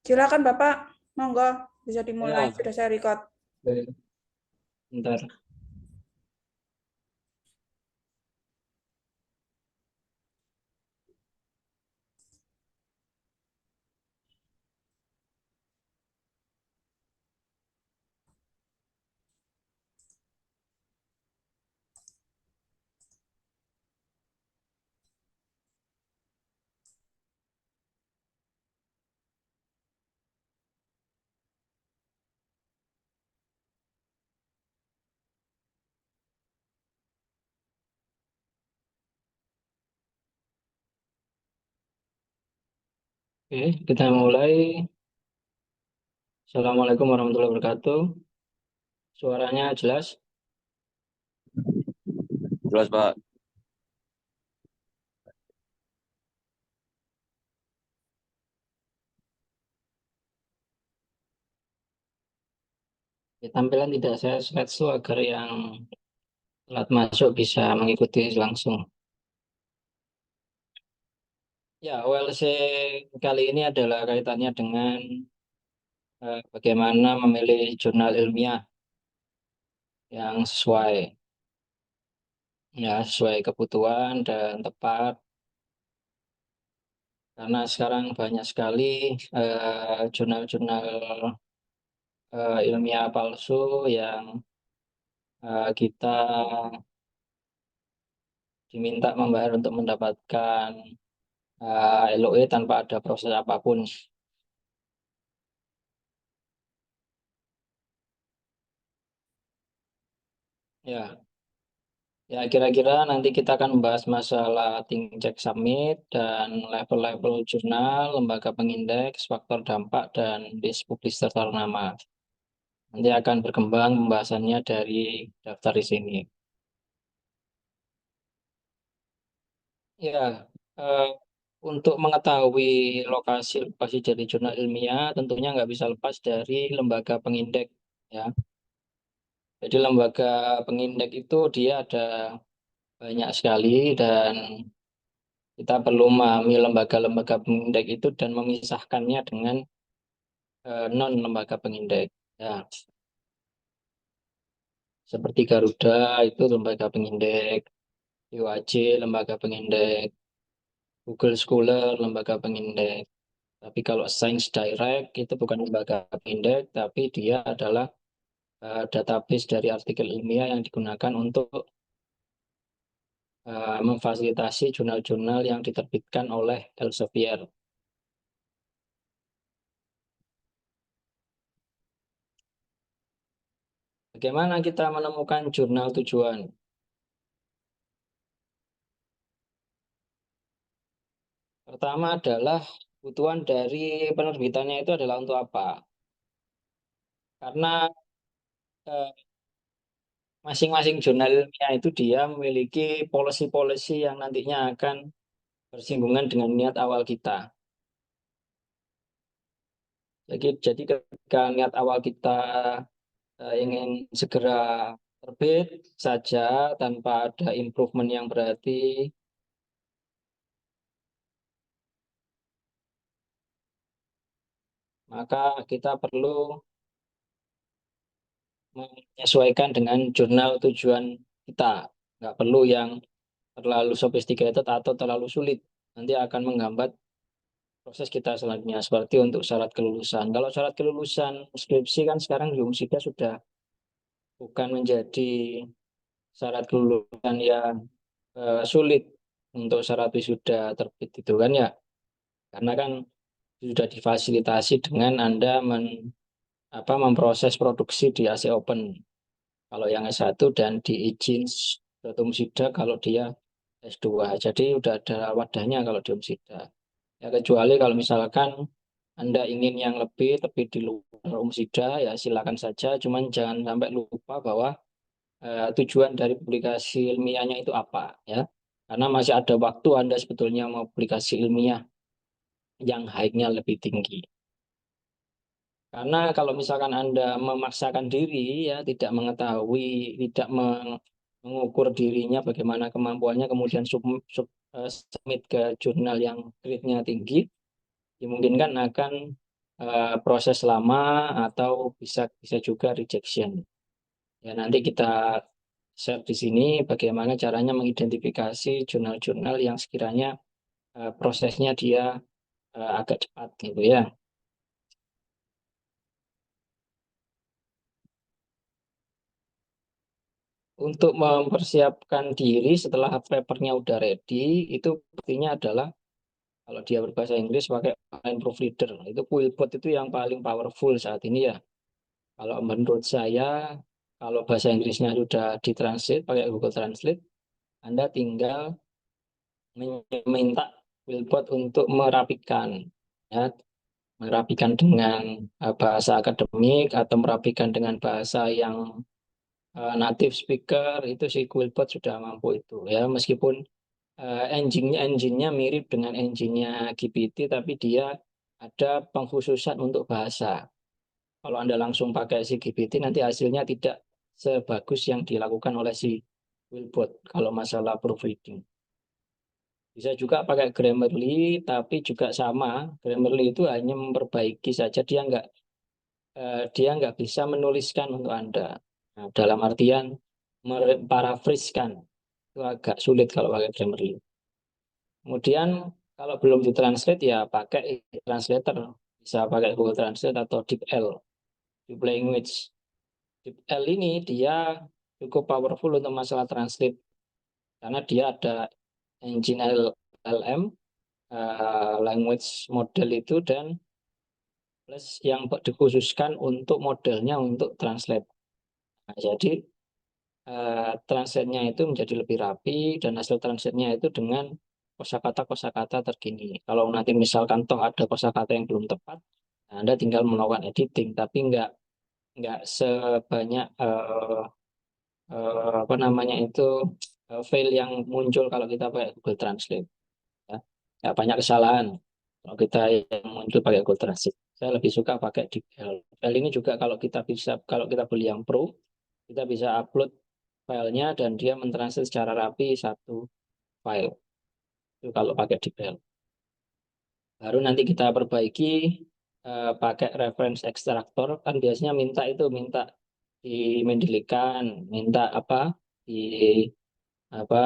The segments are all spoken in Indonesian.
Silakan Bapak, monggo bisa dimulai. Ya, Sudah saya record. oke. Bentar. Oke, kita mulai. Assalamualaikum warahmatullahi wabarakatuh. Suaranya jelas. Jelas, Pak. Ya, tampilan tidak saya slideshow agar yang telat masuk bisa mengikuti langsung. Ya, OLC kali ini adalah kaitannya dengan bagaimana memilih jurnal ilmiah yang sesuai, ya, sesuai kebutuhan dan tepat. Karena sekarang banyak sekali jurnal-jurnal ilmiah palsu yang kita diminta membayar untuk mendapatkan LOE tanpa ada proses apapun. Ya, ya kira-kira nanti kita akan membahas masalah think check submit dan level-level jurnal, lembaga pengindeks, faktor dampak, dan list publisher ternama. Nanti akan berkembang pembahasannya dari daftar di sini. Ya, eh, untuk mengetahui lokasi-lokasi dari jurnal ilmiah, tentunya nggak bisa lepas dari lembaga pengindeks. Ya, jadi lembaga pengindeks itu dia ada banyak sekali dan kita perlu memahami lembaga-lembaga pengindeks itu dan memisahkannya dengan non lembaga pengindeks. Ya, seperti Garuda itu lembaga pengindeks, IWAJ lembaga pengindeks, Google Scholar lembaga pengindeks. Tapi kalau Science Direct itu bukan lembaga pengindeks, tapi dia adalah database dari artikel ilmiah yang digunakan untuk memfasilitasi jurnal-jurnal yang diterbitkan oleh Elsevier. Bagaimana kita menemukan jurnal tujuan? Pertama adalah kebutuhan dari penerbitannya itu adalah untuk apa? Karena eh, masing-masing jurnal ilmiah itu dia memiliki policy-policy yang nantinya akan bersinggungan dengan niat awal kita. Jadi ketika niat awal kita ingin segera terbit saja tanpa ada improvement yang berarti, maka kita perlu menyesuaikan dengan jurnal tujuan kita. Nggak perlu yang terlalu sophisticated atau terlalu sulit. Nanti akan menghambat proses kita selanjutnya. Seperti untuk syarat kelulusan. Kalau syarat kelulusan skripsi kan sekarang di Umsida sudah bukan menjadi syarat kelulusan yang sulit untuk syarat wisuda terbit itu kan ya. Karena kan sudah difasilitasi dengan Anda memproses produksi di AC Open kalau yang S1 dan di izin Umsida kalau dia S2. Jadi udah ada wadahnya kalau di Umsida. Ya kecuali kalau misalkan Anda ingin yang lebih di luar Umsida ya silakan saja. Cuman jangan sampai lupa bahwa tujuan dari publikasi ilmiahnya itu apa ya. Karena masih ada waktu Anda sebetulnya mau publikasi ilmiah yang high-nya lebih tinggi. Karena kalau misalkan Anda memaksakan diri ya tidak mengetahui, tidak mengukur dirinya bagaimana kemampuannya kemudian submit ke jurnal yang grade-nya tinggi, dimungkinkan akan proses lama atau bisa bisa juga rejection. Ya, nanti kita share di sini bagaimana caranya mengidentifikasi jurnal-jurnal yang sekiranya prosesnya dia agak cepat gitu ya. Untuk mempersiapkan diri setelah papernya udah ready, itu pastinya adalah kalau dia berbahasa Inggris pakai online proofreader. Itu Quillbot itu yang paling powerful saat ini ya. Kalau menurut saya, kalau bahasa Inggrisnya sudah ditranslate pakai Google Translate, Anda tinggal meminta Quillbot untuk merapikan, ya, merapikan dengan bahasa akademik atau merapikan dengan bahasa yang native speaker, itu si Quillbot sudah mampu itu ya. Meskipun engine-nya mirip dengan engine-nya GPT, tapi dia ada pengkhususan untuk bahasa. Kalau Anda langsung pakai si GPT, nanti hasilnya tidak sebagus yang dilakukan oleh si Quillbot kalau masalah proofreading. Bisa juga pakai Grammarly, tapi juga sama. Grammarly itu hanya memperbaiki saja, dia nggak bisa menuliskan untuk Anda. Nah, dalam artian paraphrase-kan itu agak sulit kalau pakai Grammarly. Kemudian kalau belum ditranslate ya pakai translator, bisa pakai Google Translate atau DeepL, Deep Language. DeepL ini dia cukup powerful untuk masalah translate karena dia ada engine LLM, language model itu, dan plus yang dikhususkan untuk modelnya untuk translate. Nah, jadi translate-nya itu menjadi lebih rapi dan hasil translate-nya itu dengan kosakata-kosakata terkini. Kalau nanti misalkan toh ada kosakata yang belum tepat, nah Anda tinggal melakukan editing, tapi nggak sebanyak apa namanya itu file yang muncul kalau kita pakai Google Translate. Ya. Nggak banyak kesalahan kalau kita yang muncul pakai Google Translate. Saya lebih suka pakai DeepL. File ini juga kalau kita beli yang Pro, kita bisa upload filenya dan dia mentranslate secara rapi satu file. Itu kalau pakai DeepL. Baru nanti kita perbaiki pakai reference extractor. Kan biasanya minta dimendelikan, minta apa di apa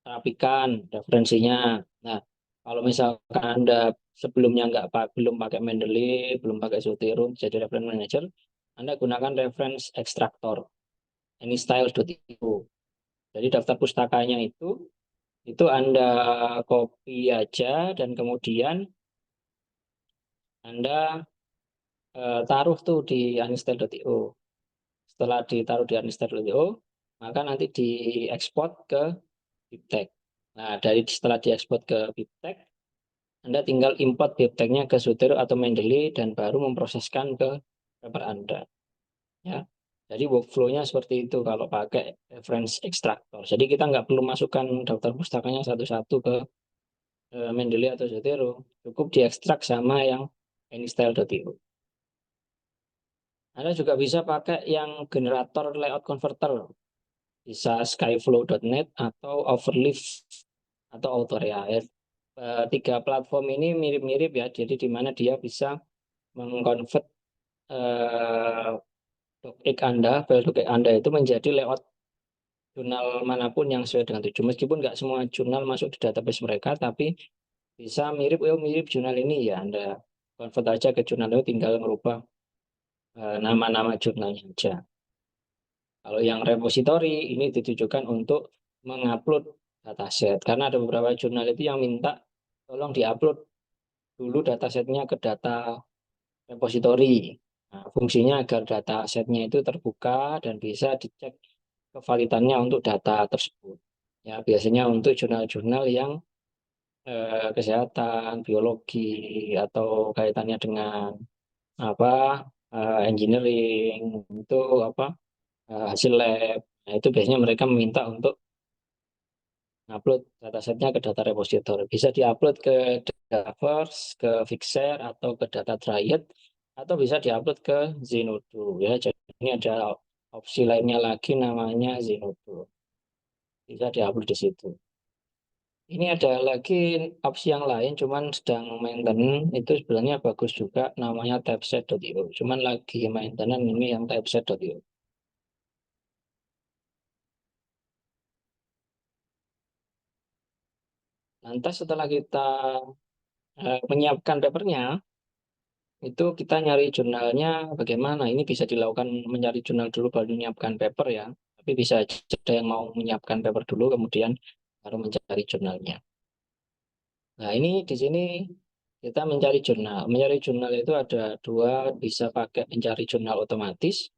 rapikan referensinya. Nah, kalau misalkan Anda sebelumnya belum pakai Mendeley, belum pakai Zotero jadi reference manager, Anda gunakan reference extractor. Ini style.io. Jadi daftar pustakanya itu Anda copy aja dan kemudian Anda taruh tuh di unistel.io. Setelah ditaruh di unistel.io, maka nanti diekspor ke BibTeX. Nah, setelah diekspor ke BibTeX, Anda tinggal import BibTeX-nya ke Zotero atau Mendeley dan baru memproseskan ke paper Anda. Ya. Jadi workflow-nya seperti itu kalau pakai reference extractor. Jadi kita nggak perlu masukkan daftar pustakanya satu-satu ke Mendeley atau Zotero. Cukup diekstrak sama yang AnyStyle.io. Anda juga bisa pakai yang generator layout converter. Bisa skyflow.net atau Overleaf atau Autorea. Ya. Tiga platform ini mirip-mirip ya. Jadi di mana dia bisa mengkonvert eh, docx Anda, file docx Anda itu menjadi layout jurnal manapun yang sesuai dengan tujuan. Meskipun nggak semua jurnal masuk di database mereka, tapi bisa mirip, oh mirip jurnal ini ya. Anda convert aja ke jurnal itu, tinggal merubah nama-nama jurnalnya aja. Kalau yang repository ini ditujukan untuk mengupload dataset. Karena ada beberapa jurnal itu yang minta tolong diupload dulu datasetnya ke data repository. Nah, fungsinya agar datasetnya itu terbuka dan bisa dicek kevalidannya untuk data tersebut. Ya, biasanya untuk jurnal-jurnal yang kesehatan, biologi, atau kaitannya dengan apa engineering, itu apa hasil lab. Nah, itu biasanya mereka meminta untuk upload datasetnya ke data repository. Bisa diupload ke Dataverse, ke Fixer, atau ke Data Triad, atau bisa diupload ke Zenodo. Ya, jadi ini ada opsi lainnya lagi namanya Zenodo. Bisa diupload di situ. Ini ada lagi opsi yang lain, cuman sedang maintenance, itu sebenarnya bagus juga, namanya typeset.io. Cuman lagi maintenance ini yang typeset.io. Lantas setelah kita menyiapkan papernya, itu kita nyari jurnalnya bagaimana. Ini bisa dilakukan mencari jurnal dulu baru menyiapkan paper ya. Tapi bisa ada yang mau menyiapkan paper dulu, kemudian baru mencari jurnalnya. Nah, ini di sini kita mencari jurnal. Mencari jurnal itu ada dua, bisa pakai mencari jurnal otomatis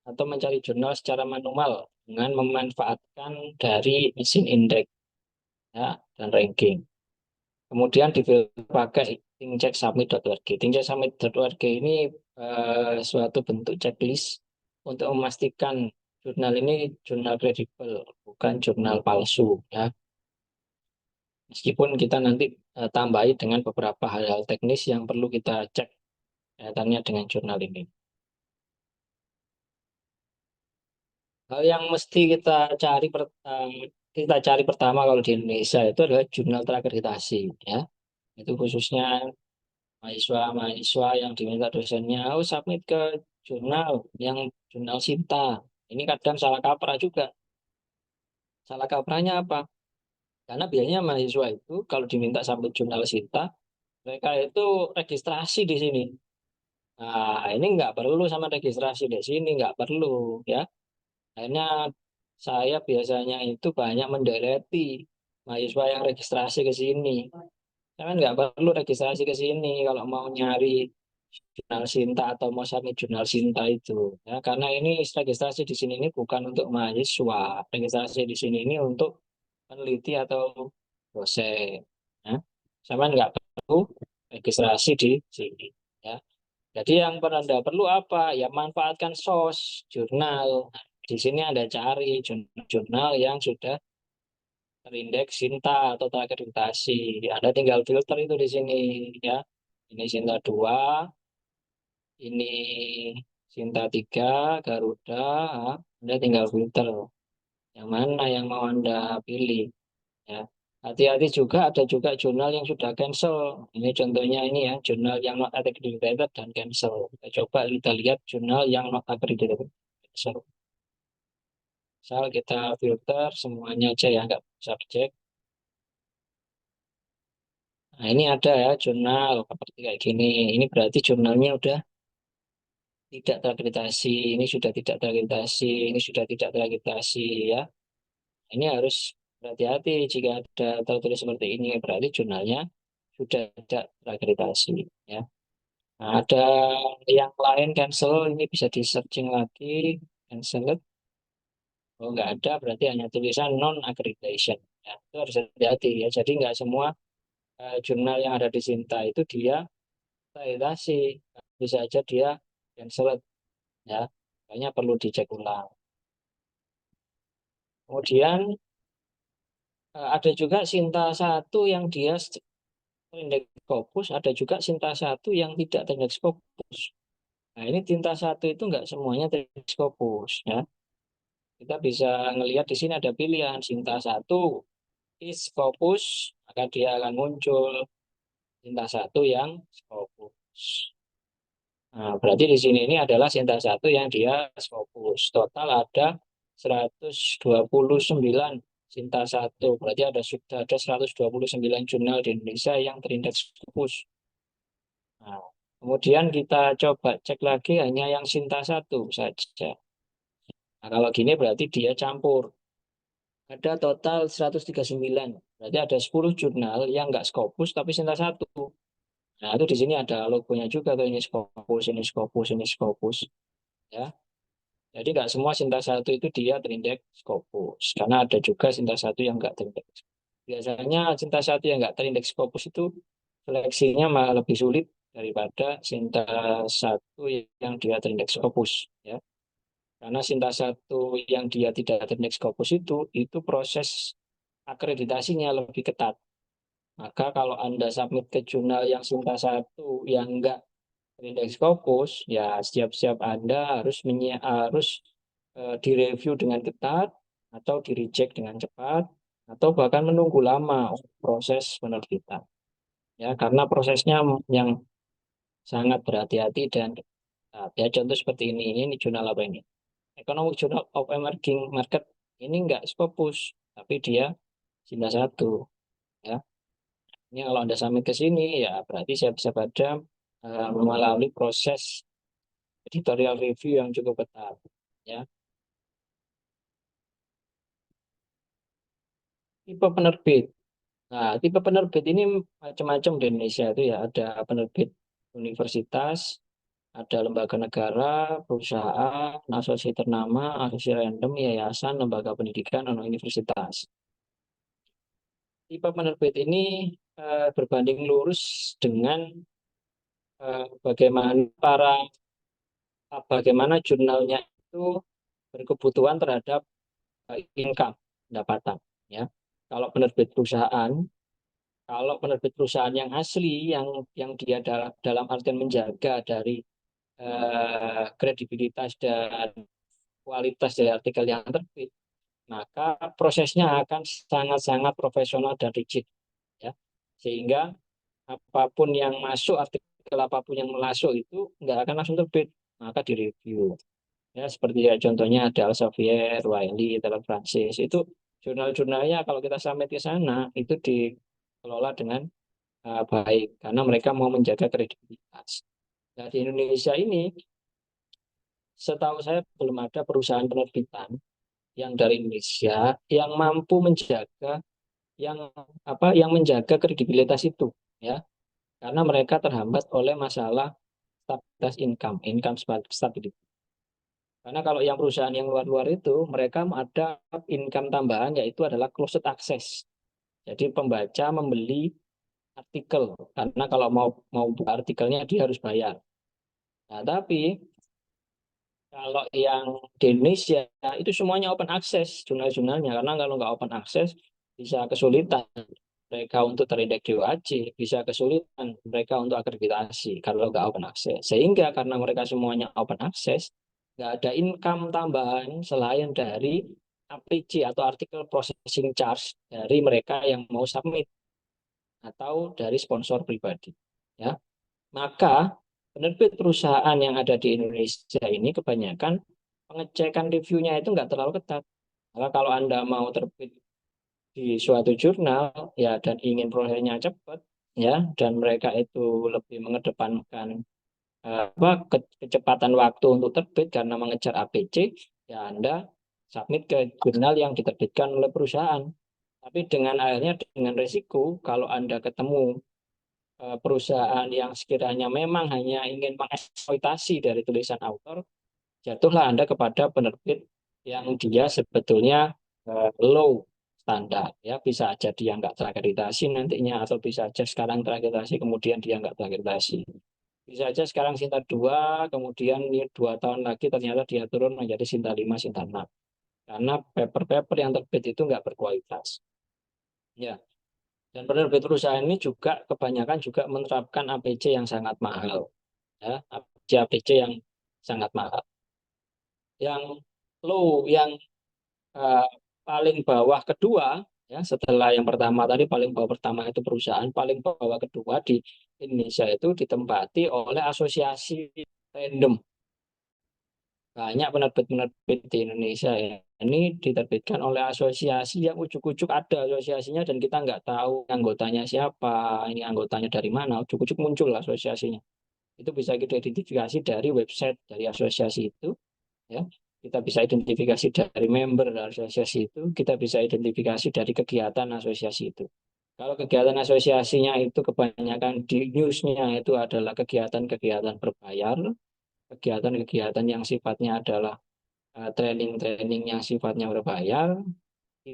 atau mencari jurnal secara manual dengan memanfaatkan dari mesin indeks ya, dan ranking. Kemudian difilter pakai thinkchecksubmit.org. Thinkchecksubmit.org ini suatu bentuk checklist untuk memastikan jurnal ini jurnal kredibel, bukan jurnal palsu ya. Meskipun kita nanti tambahi dengan beberapa hal-hal teknis yang perlu kita cek kaitannya dengan jurnal ini. Hal yang mesti kita cari pertama kalau di Indonesia itu adalah jurnal terakreditasi ya. Itu khususnya mahasiswa-mahasiswa yang diminta dosennya, oh submit ke jurnal yang jurnal Sinta. Ini kadang salah kaprah juga. Salah kaprahnya apa? Karena biasanya mahasiswa itu kalau diminta submit jurnal Sinta, mereka itu registrasi di sini. Nah, ini nggak perlu sama registrasi di sini, nggak perlu ya. Akhirnya saya biasanya itu banyak mendeleti mahasiswa yang registrasi ke sini. Saya kan nggak perlu registrasi ke sini kalau mau nyari jurnal Sinta atau mau submit jurnal Sinta itu. Ya, karena ini registrasi di sini ini bukan untuk mahasiswa. Registrasi di sini ini untuk peneliti atau dosen. Ya. Sama nggak perlu registrasi di sini. Ya. Jadi yang Anda perlu apa? Ya manfaatkan source, jurnal. Di sini Anda cari jurnal yang sudah terindeks Sinta atau terakreditasi. Anda tinggal filter itu di sini ya. Ini Sinta 2, ini Sinta 3, Garuda. Anda tinggal filter yang mana yang mau Anda pilih ya. Hati-hati juga ada juga jurnal yang sudah cancel. Ini contohnya ini ya, jurnal yang not accredited dan cancel. Kita lihat jurnal yang not accredited cancel. Misal kita filter semuanya aja ya, nggak subjek. Nah, ini ada ya jurnal seperti kayak gini. Ini berarti jurnalnya udah tidak terakreditasi, ini sudah tidak terakreditasi, ini sudah tidak terakreditasi ya. Ini harus berhati-hati jika ada tertulis seperti ini, berarti jurnalnya sudah tidak terakreditasi ya. Nah, ada yang lain cancel, ini bisa di searching lagi, cancel. Oh, nggak ada, berarti hanya tulisan non accreditation. Ya, itu harus hati-hati ya. Jadi nggak semua jurnal yang ada di Sinta itu dia akreditasi, bisa aja dia cancel ya. Makanya perlu dicek ulang. Kemudian ada juga Sinta satu yang dia terindeks Scopus, ada juga Sinta satu yang tidak terindeks Scopus. Nah, ini tinta satu itu nggak semuanya terindeks Scopus ya. Kita bisa ngelihat di sini ada pilihan Sinta satu is Scopus, maka dia akan muncul Sinta satu yang Scopus. Nah, berarti di sini ini adalah Sinta satu yang dia Scopus. Total ada 129 Sinta satu. Berarti sudah ada 129 jurnal di Indonesia yang terindeks Scopus. Nah, kemudian kita coba cek lagi hanya yang Sinta satu saja. Nah, kalau gini berarti dia campur. Ada total 139. Berarti ada 10 jurnal yang nggak Scopus tapi Sinta satu. Nah, itu di sini ada logonya juga tuh, ini Scopus, ini Scopus, ini Scopus. Ya. Jadi nggak semua Sinta satu itu dia terindeks Scopus. Karena ada juga Sinta satu yang nggak terindeks. Biasanya Sinta satu yang nggak terindeks Scopus itu seleksinya malah lebih sulit daripada Sinta satu yang dia terindeks Scopus. Ya. Karena Sinta satu yang dia tidak terindeks Scopus itu proses akreditasinya lebih ketat. Maka kalau Anda submit ke jurnal yang Sinta satu yang enggak terindeks Scopus, ya siap-siap Anda harus direview dengan ketat atau di reject dengan cepat atau bahkan menunggu lama proses penerbitan. Ya, karena prosesnya yang sangat berhati-hati dan ketat. Ya, contoh seperti ini jurnal apa ini? Economic Journal of Emerging Market ini enggak Scopus, tapi dia Sinta satu. Ya, ini kalau Anda sampai ke sini, ya berarti siap-siap ada melalui proses editorial review yang cukup ketat. Ya, tipe penerbit. Nah, tipe penerbit ini macam-macam di Indonesia itu ya. Ada penerbit universitas, ada lembaga negara, perusahaan, asosiasi ternama, asosiasi random, yayasan, lembaga pendidikan, atau universitas. Tipe penerbit ini berbanding lurus dengan bagaimana jurnalnya itu berkebutuhan terhadap income, pendapatan. Ya, kalau penerbit perusahaan, kalau penerbit perusahaan yang asli, yang dia dalam artian menjaga dari kredibilitas dan kualitas dari artikel yang terbit, maka prosesnya akan sangat-sangat profesional dan rigid, ya. Sehingga apapun yang masuk, artikel apapun yang masuk itu nggak akan langsung terbit, maka direview. Ya, seperti ya, contohnya ada Elsevier, Wiley, Taylor Francis, itu jurnal-jurnalnya kalau kita sampai ke sana itu dikelola dengan baik karena mereka mau menjaga kredibilitas. Nah, di Indonesia ini setahu saya belum ada perusahaan penerbitan yang dari Indonesia yang mampu menjaga yang menjaga kredibilitas itu, ya, karena mereka terhambat oleh masalah stabilitas income stability. Karena kalau yang perusahaan yang luar-luar itu mereka ada income tambahan, yaitu adalah closed access. Jadi pembaca membeli artikel karena kalau mau buka artikelnya dia harus bayar. Nah, tapi kalau yang di Indonesia itu semuanya open access jurnal-jurnalnya, karena kalau nggak open access bisa kesulitan mereka untuk terindeks di OAC, bisa kesulitan mereka untuk akreditasi kalau nggak open access. Sehingga karena mereka semuanya open access, nggak ada income tambahan selain dari APC atau artikel processing charge dari mereka yang mau submit atau dari sponsor pribadi. Ya, maka penerbit perusahaan yang ada di Indonesia ini kebanyakan pengecekan reviewnya itu nggak terlalu ketat. Maka kalau Anda mau terbit di suatu jurnal ya dan ingin prosesnya cepat, ya, dan mereka itu lebih mengedepankan kecepatan waktu untuk terbit karena mengejar APC, ya Anda submit ke jurnal yang diterbitkan oleh perusahaan. Tapi dengan akhirnya dengan resiko kalau Anda ketemu perusahaan yang sekiranya memang hanya ingin mengeksploitasi dari tulisan autor, jatuhlah Anda kepada penerbit yang dia sebetulnya low standar. Ya, bisa aja dia nggak terakreditasi nantinya, atau bisa aja sekarang terakreditasi kemudian dia nggak terakreditasi. Bisa aja sekarang Sinta 2, kemudian 2 tahun lagi ternyata dia turun menjadi Sinta 5, Sinta 6. Karena paper-paper yang terbit itu nggak berkualitas. Ya, dan penerbit perusahaan ini juga kebanyakan juga menerapkan APC yang sangat mahal. Ya, APC yang sangat mahal. Yang low, yang eh, paling bawah kedua, ya, setelah yang pertama tadi, paling bawah pertama itu perusahaan, paling bawah kedua di Indonesia itu ditempati oleh asosiasi random. Banyak penerbit-penerbit di Indonesia ya. Ini diterbitkan oleh asosiasi yang ujuk-ujuk ada asosiasinya dan kita nggak tahu anggotanya siapa, ini anggotanya dari mana, ujuk-ujuk muncul asosiasinya. Itu bisa kita identifikasi dari website dari asosiasi itu, ya. Kita bisa identifikasi dari member dari asosiasi itu, kita bisa identifikasi dari kegiatan asosiasi itu. Kalau kegiatan asosiasinya itu kebanyakan di newsnya itu adalah kegiatan-kegiatan berbayar, kegiatan-kegiatan yang sifatnya adalah training-training yang sifatnya berbayar,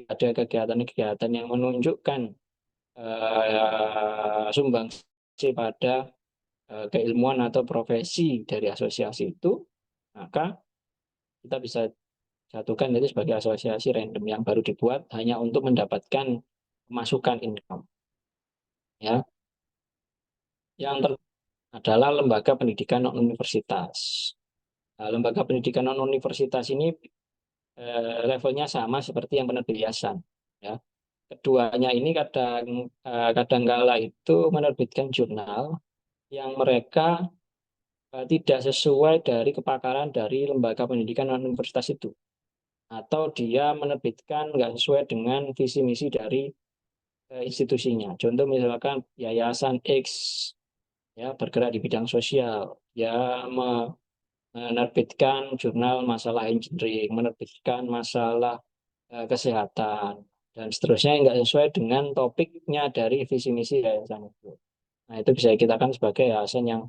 ada kegiatan-kegiatan yang menunjukkan sumbangsi pada keilmuan atau profesi dari asosiasi itu, maka kita bisa jatuhkan itu sebagai asosiasi random yang baru dibuat hanya untuk mendapatkan masukan income. Ya, yang adalah lembaga pendidikan non universitas. Nah, lembaga pendidikan non universitas ini levelnya sama seperti yang penerbit yayasan. Ya, keduanya ini kadangkala itu menerbitkan jurnal yang mereka tidak sesuai dari kepakaran dari lembaga pendidikan non universitas itu, atau dia menerbitkan nggak sesuai dengan visi misi dari institusinya. Contoh misalkan Yayasan X ya bergerak di bidang sosial, ya menerbitkan jurnal masalah engineering, menerbitkan masalah kesehatan, dan seterusnya yang nggak sesuai dengan topiknya dari visi misi yayasan itu. Nah, itu bisa kita kan sebagai yayasan yang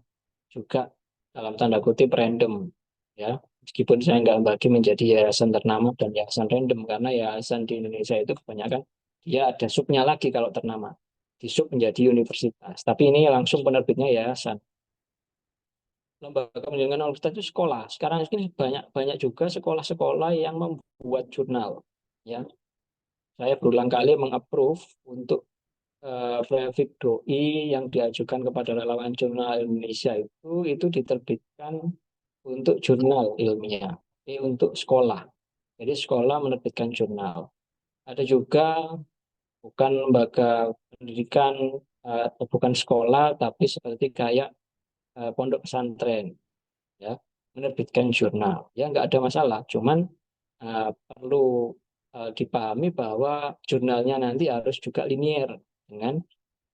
juga dalam tanda kutip random, ya. Meskipun saya nggak bagi menjadi yayasan ternama dan yayasan random, karena yayasan di Indonesia itu kebanyakan dia ada subnya lagi kalau ternama. Di sub menjadi universitas. Tapi ini langsung penerbitnya yayasan. Lembaga pendidikan universitas itu sekolah. Sekarang ini banyak banyak juga sekolah-sekolah yang membuat jurnal. Ya, saya berulang kali mengapprove untuk Prefik Doi yang diajukan kepada relawan jurnal Indonesia itu diterbitkan untuk jurnal ilmiah, untuk sekolah. Jadi sekolah menerbitkan jurnal. Ada juga bukan lembaga pendidikan atau bukan sekolah, tapi seperti kayak pondok pesantren, ya, menerbitkan jurnal. Ya nggak ada masalah, cuman perlu dipahami bahwa jurnalnya nanti harus juga linier dengan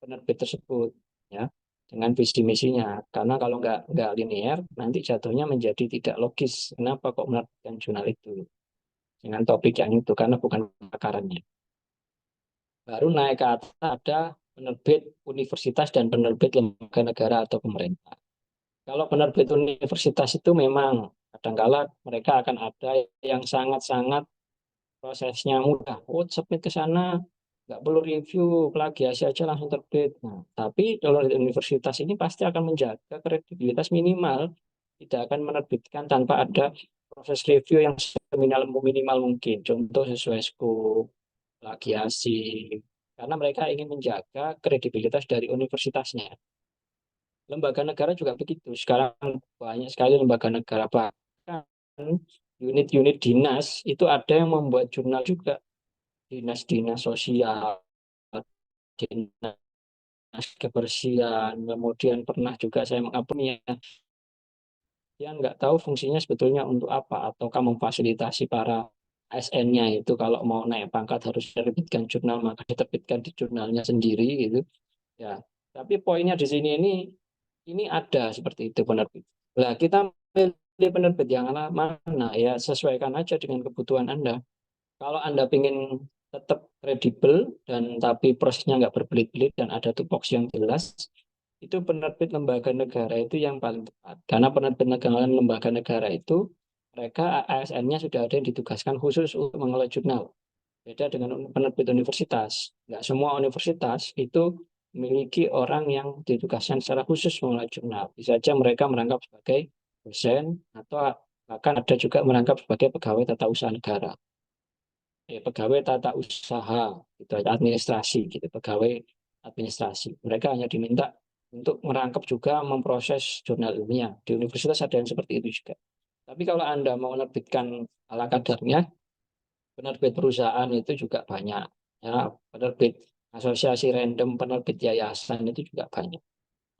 penerbit tersebut, ya, dengan visi misinya. Karena kalau nggak linear nanti jatuhnya menjadi tidak logis. Kenapa kok menerbitkan jurnal itu dengan topik yang itu, karena bukan akarannya. Baru naik ke atas ada penerbit universitas dan penerbit lembaga negara atau pemerintah. Kalau penerbit universitas itu memang kadangkala mereka akan ada yang sangat-sangat prosesnya mudah. Oh, submit ke sana, nggak perlu review, plagiasi aja langsung terbit. Nah, tapi kalau di universitas ini pasti akan menjaga kredibilitas minimal, tidak akan menerbitkan tanpa ada proses review yang seminimal minimal mungkin. Contoh sesuai skop, plagiasi, karena mereka ingin menjaga kredibilitas dari universitasnya. Lembaga negara juga begitu. Sekarang banyak sekali lembaga negara, bahkan unit-unit dinas itu ada yang membuat jurnal juga, dinas-dinas sosial, dinas kebersihan, kemudian pernah juga saya mengapung yang nggak tahu fungsinya sebetulnya untuk apa, ataukah memfasilitasi para ASN-nya itu kalau mau naik pangkat harus menerbitkan jurnal, maka diterbitkan di jurnalnya sendiri gitu. Ya, tapi poinnya di sini ini ada seperti itu penerbit. Nah, kita pilih penerbit yang mana ya sesuaikan aja dengan kebutuhan Anda. Kalau Anda ingin tetap kredibel dan tapi prosesnya nggak berbelit-belit dan ada tupoksi yang jelas, itu penerbit lembaga negara itu yang paling tepat. Karena penerbit lembaga negara itu mereka ASN-nya sudah ada yang ditugaskan khusus untuk mengelola jurnal. Beda dengan penerbit universitas. Nggak semua universitas itu memiliki orang yang ditugaskan secara khusus mengelola jurnal. Bisa saja mereka merangkap sebagai dosen atau bahkan ada juga merangkap sebagai pegawai tata usaha negara. Pegawai tata usaha, gitu, administrasi, gitu, pegawai administrasi. Mereka hanya diminta untuk merangkap juga memproses jurnal ilmiah. Di universitas ada yang seperti itu juga. Tapi kalau Anda mau menerbitkan ala kadarnya, penerbit perusahaan itu juga banyak. Ya, penerbit asosiasi random, penerbit yayasan itu juga banyak.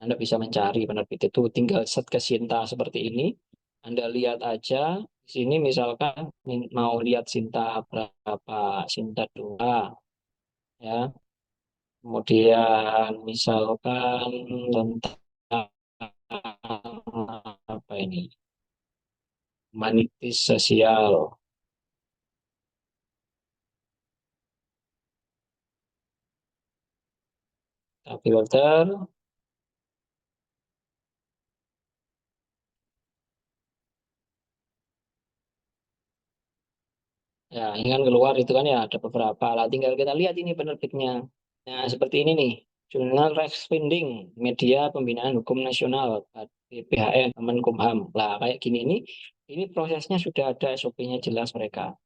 Anda bisa mencari penerbit itu, tinggal set ke Sinta seperti ini. Anda lihat aja di sini misalkan mau lihat Sinta berapa, Sinta 2 ya. Kemudian misalkan tentang apa ini? Humanitis sosial. Tapi filter, ya ini kan keluar itu kan ya ada beberapa lah. Tinggal kita lihat ini penerbitnya. Nah seperti ini nih. Jurnal Reksfinding, Media Pembinaan Hukum Nasional, BPHN, Kemenkumham. Lah kayak gini ini prosesnya sudah ada SOP-nya jelas mereka.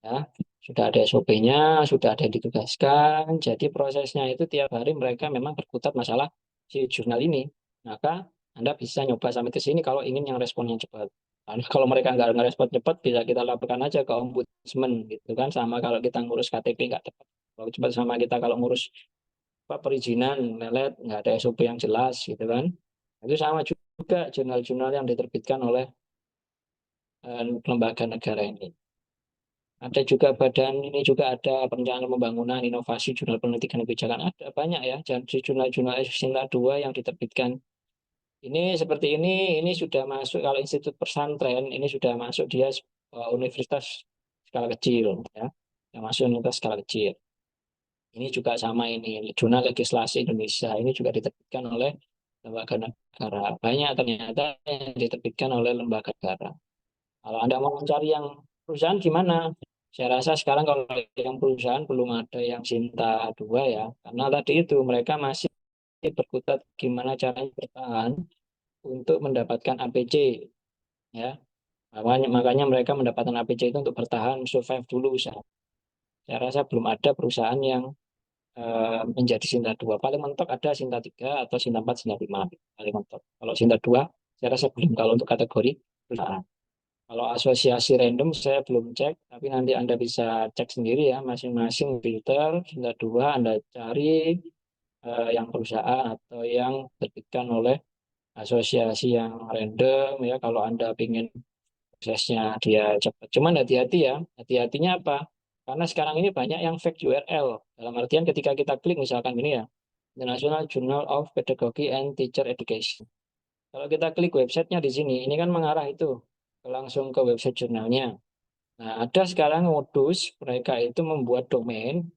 Ya, sudah ada SOP-nya, sudah ada yang ditugaskan. Jadi prosesnya itu tiap hari mereka memang berkutat masalah si jurnal ini. Maka Anda bisa nyoba sampai ke sini kalau ingin yang responnya cepat. Karena kalau mereka nggak respon cepat, bisa kita laporkan aja ke ombudsman gitu kan. Sama kalau kita ngurus KTP nggak cepat. Kalau cepat sama kita kalau ngurus perizinan lelet, nggak ada SOP yang jelas gitu kan. Itu sama juga jurnal-jurnal yang diterbitkan oleh lembaga negara ini. Ada juga badan ini juga ada perencanaan pembangunan inovasi jurnal penelitian kebijakan ada banyak ya jadi jurnal-jurnal Sinta 2 yang diterbitkan ini seperti ini sudah masuk kalau institut pesantren ini sudah masuk dia universitas skala kecil ya yang masuk universitas skala kecil ini juga sama ini jurnal legislasi Indonesia ini juga diterbitkan oleh lembaga negara banyak ternyata yang diterbitkan oleh lembaga negara. Kalau Anda mau mencari yang perusahaan gimana? Saya rasa sekarang kalau yang perusahaan belum ada yang Sinta 2 ya. Karena tadi itu mereka masih berkutat gimana caranya bertahan untuk mendapatkan APC ya. Makanya mereka mendapatkan APC itu untuk bertahan survive dulu usaha. Saya rasa belum ada perusahaan yang menjadi Sinta 2. Paling mentok ada Sinta 3 atau Sinta 4, Sinta 5. Paling mentok. Kalau Sinta 2 saya rasa belum kalau untuk kategori perusahaan. Kalau asosiasi random saya belum cek, tapi nanti Anda bisa cek sendiri ya, masing-masing filter, filter dua Anda cari yang perusahaan atau yang diterbitkan oleh asosiasi yang random ya. Kalau Anda ingin prosesnya dia cepat. Cuman hati-hati ya, hati-hatinya apa? Karena sekarang ini banyak yang fake URL. Dalam artian ketika kita klik misalkan ini ya, International Journal of Pedagogy and Teacher Education. Kalau kita klik websitenya di sini, ini kan mengarah itu langsung ke website jurnalnya. Nah, ada sekarang modus mereka itu membuat domain,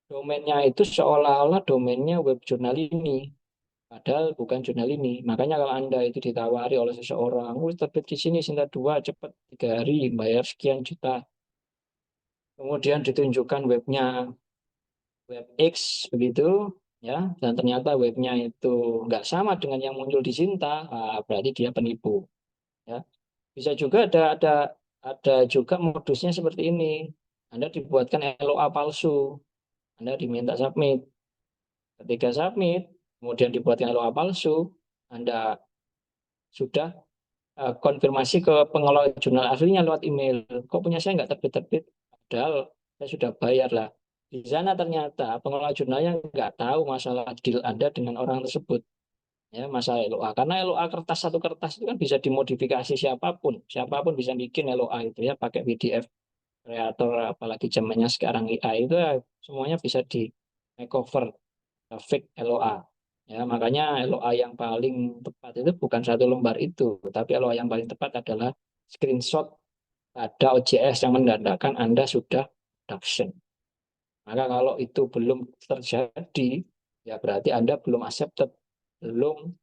domainnya itu seolah-olah domainnya web jurnal ini, padahal bukan jurnal ini. Makanya kalau Anda itu ditawari oleh seseorang, terbit di sini Sinta 2 cepat 3 hari, bayar sekian juta. Kemudian ditunjukkan webnya web X begitu, ya, dan ternyata webnya itu nggak sama dengan yang muncul di Sinta, berarti dia penipu. Ya. Bisa juga ada juga modusnya seperti ini. Anda dibuatkan LOA palsu, Anda diminta submit. Ketika submit, kemudian dibuatkan LOA palsu, Anda sudah konfirmasi ke pengelola jurnal aslinya lewat email. Kok punya saya nggak terbit-terbit? Padahal saya sudah bayar lah. Di sana ternyata pengelola jurnalnya nggak tahu masalah deal Anda dengan orang tersebut. Ya, masalah LOA. Karena LOA kertas satu kertas itu kan bisa dimodifikasi siapapun. Siapapun bisa bikin LOA itu ya pakai PDF kreator apalagi zamannya sekarang AI itu ya, semuanya bisa di makeover fake LOA. Ya, makanya LOA yang paling tepat itu bukan satu lembar itu, tapi LOA yang paling tepat adalah screenshot ada OJS yang menandakan Anda sudah production. Maka kalau itu belum terjadi, ya berarti Anda belum accepted, belum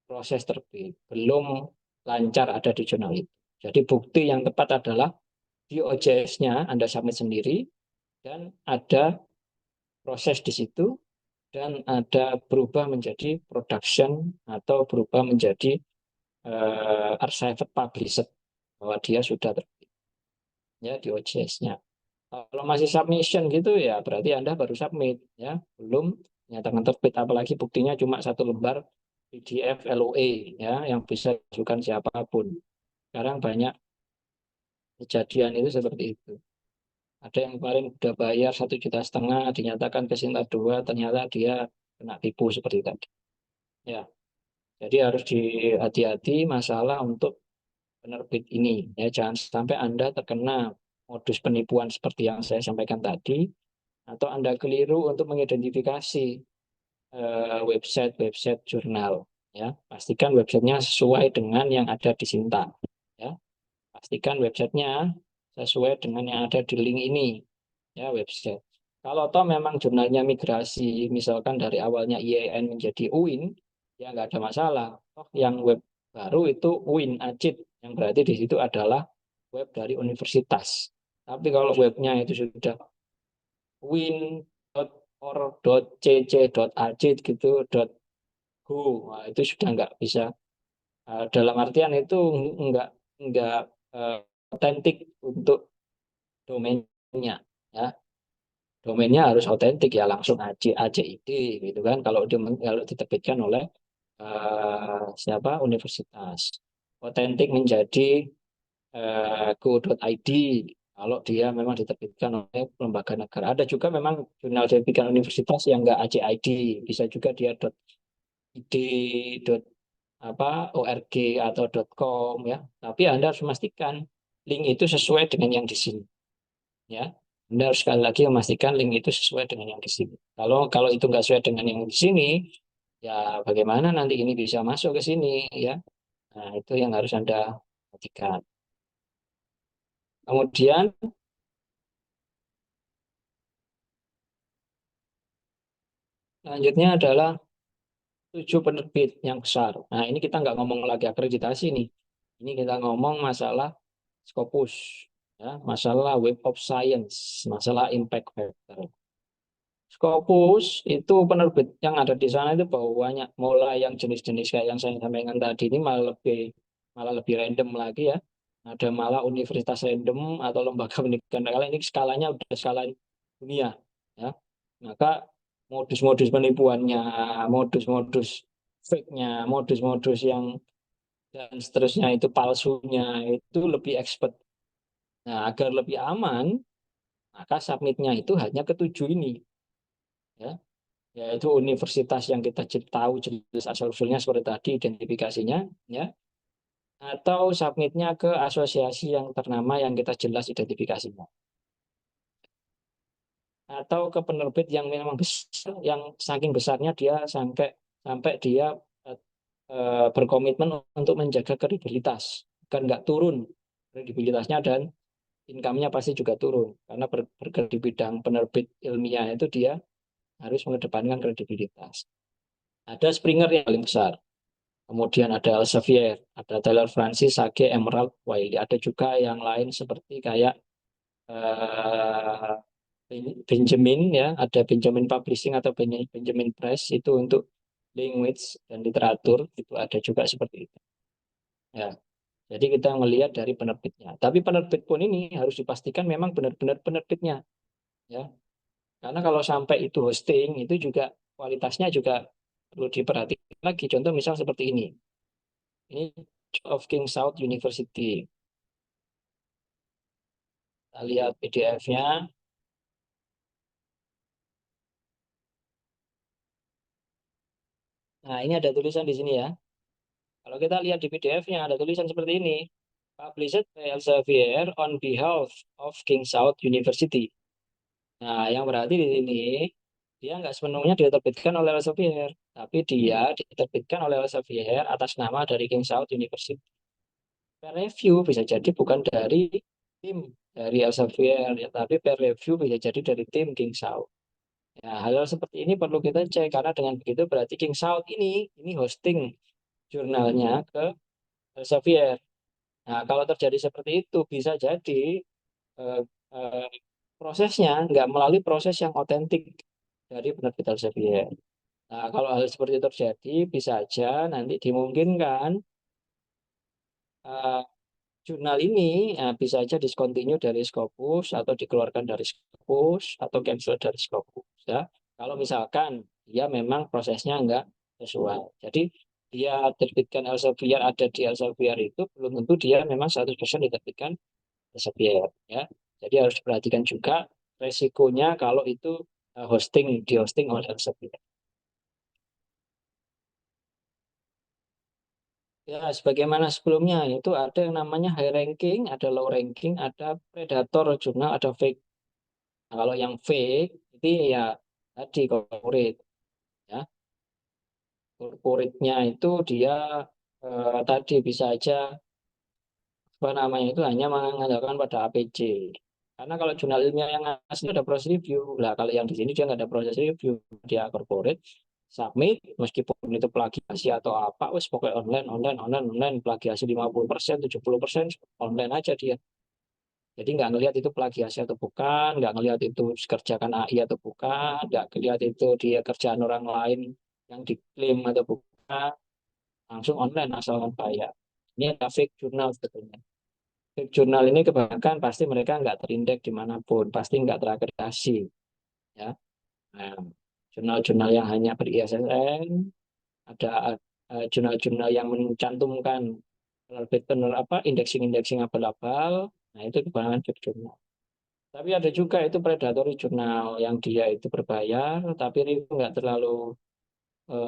proses terbit, belum lancar ada di jurnal itu. Jadi bukti yang tepat adalah di OJS-nya Anda submit sendiri dan ada proses di situ dan ada berubah menjadi production atau berubah menjadi archived published bahwa dia sudah terbit ya di OJS-nya. Kalau masih submission gitu ya berarti Anda baru submit ya, belum nyatakan terbit apalagi buktinya cuma satu lembar PDF LOA ya yang bisa diajukan siapapun. Sekarang banyak kejadian itu seperti itu. Ada yang kemarin udah bayar 1,5 juta dinyatakan ke Sinta 2 ternyata dia kena tipu seperti tadi. Ya, jadi harus hati-hati masalah untuk penerbit ini. Ya, jangan sampai Anda terkena modus penipuan seperti yang saya sampaikan tadi, atau Anda keliru untuk mengidentifikasi website-website jurnal. Ya, pastikan websitenya sesuai dengan yang ada di Sinta. Ya, pastikan websitenya sesuai dengan yang ada di link ini. Ya, website. Kalau toh memang jurnalnya migrasi, misalkan dari awalnya IAIN menjadi UIN, ya nggak ada masalah. Toh yang web baru itu UIN ACID, yang berarti di situ adalah web dari universitas. Tapi kalau webnya itu sudah win.or.cc.acid gitu, .go, nah, itu sudah nggak bisa. Dalam artian itu nggak otentik untuk domainnya. Ya, domainnya harus otentik ya langsung ACID gitu kan kalau diterbitkan oleh siapa universitas otentik menjadi go.id Kalau dia memang diterbitkan oleh lembaga negara. Ada juga memang jurnal diterbitkan universitas yang nggak ACID, bisa juga dia .id, .org atau .com ya. Tapi Anda harus memastikan link itu sesuai dengan yang di sini ya. Anda harus sekali lagi memastikan link itu sesuai dengan yang di sini. Kalau itu nggak sesuai dengan yang di sini, ya bagaimana nanti ini bisa masuk ke sini ya. Nah, itu yang harus Anda perhatikan. Kemudian selanjutnya adalah 7 penerbit yang besar. Nah, ini kita nggak ngomong lagi akreditasi nih. Ini kita ngomong masalah Scopus, ya, masalah Web of Science, masalah impact factor. Scopus itu penerbit yang ada di sana itu banyak, mulai yang jenis-jenis kayak yang saya sampaikan tadi ini malah lebih random lagi ya. Ada malah universitas random atau lembaga pendidikan. Kalau ini skalanya udah skala dunia ya. Maka modus-modus penipuannya, modus-modus fake-nya, modus-modus yang dan seterusnya itu palsunya itu lebih expert. Nah, agar lebih aman, maka submitnya itu hanya ketujuh ini ya, yaitu universitas yang kita tahu jelas asal usulnya seperti tadi identifikasinya ya, atau submitnya ke asosiasi yang ternama yang kita jelas identifikasinya, atau ke penerbit yang memang besar, yang saking besarnya dia sampai sampai dia berkomitmen untuk menjaga kredibilitas, agar nggak turun kredibilitasnya dan income-nya pasti juga turun karena bergerak di bidang penerbit ilmiah itu dia harus mengedepankan kredibilitas. Ada Springer yang paling besar, kemudian ada Elsevier, ada Taylor Francis, Sage, Emerald, Wiley. Ada juga yang lain seperti kayak uh, Benjamin ya, ada Benjamin Publishing atau Benjamin Press itu untuk language dan literatur itu ada juga seperti itu. Ya, jadi kita melihat dari penerbitnya. Tapi penerbit pun ini harus dipastikan memang benar-benar penerbitnya ya. Karena kalau sampai itu hosting itu juga kualitasnya juga perlu diperhatikan lagi. Contoh misal seperti ini. Ini of King South University. Kita lihat PDF-nya. Nah, ini ada tulisan di sini ya. Kalau kita lihat di PDF-nya ada tulisan seperti ini. Published by Elsevier on behalf of King South University. Nah, yang berarti di sini dia nggak sepenuhnya diterbitkan oleh Elsevier, tapi dia diterbitkan oleh Elsevier atas nama dari King South University. Peer review bisa jadi bukan dari tim dari Elsevier, ya, tapi peer review bisa jadi dari tim King South. Ya, hal-hal seperti ini perlu kita cek karena dengan begitu berarti King South ini hosting jurnalnya ke Elsevier. Nah, kalau terjadi seperti itu bisa jadi eh, eh, prosesnya nggak melalui proses yang otentik dari penerbit Elsevier. Nah, kalau hal seperti itu terjadi, bisa aja nanti dimungkinkan eh, jurnal ini bisa aja discontinue dari Scopus atau dikeluarkan dari Scopus atau cancel dari Scopus ya. Kalau misalkan dia memang prosesnya enggak sesuai. Jadi dia terbitkan Elsevier ada di Elsevier itu belum tentu dia memang 100% diterbitkan Elsevier ya. Jadi harus diperhatikan juga resikonya kalau itu di hosting oleh Elsevier. Ya, sebagaimana sebelumnya itu ada yang namanya high ranking, ada low ranking, ada predator jurnal, ada fake. Nah, kalau yang fake itu ya tadi corporate ya. Corporate-nya itu dia tadi bisa aja apa namanya itu hanya mengandalkan pada APC. Karena kalau jurnal ilmiah yang asli ada proses review. Lah kalau yang di sini dia nggak ada proses review, dia corporate submit meskipun itu plagiasi atau apa, wes pokoknya online online online online plagiasi 50%, 70% online aja dia. Jadi nggak ngelihat itu plagiasi atau bukan, nggak ngelihat itu kerjakan AI atau bukan, nggak ngelihat itu dia kerjaan orang lain yang diklaim atau bukan, langsung online asalkan bayar. Ini ada fake jurnal sebetulnya. Fake jurnal ini kebanyakan pasti mereka nggak terindeks dimanapun, pasti nggak terakreditasi. Ya. Nah, jurnal-jurnal yang hanya ber-ISSN, ada jurnal-jurnal yang mencantumkan penerbit apa indexing-indexing abal-abal, nah itu kebanyakan fake jurnal. Tapi ada juga itu predatory jurnal yang dia itu berbayar, tapi review nggak terlalu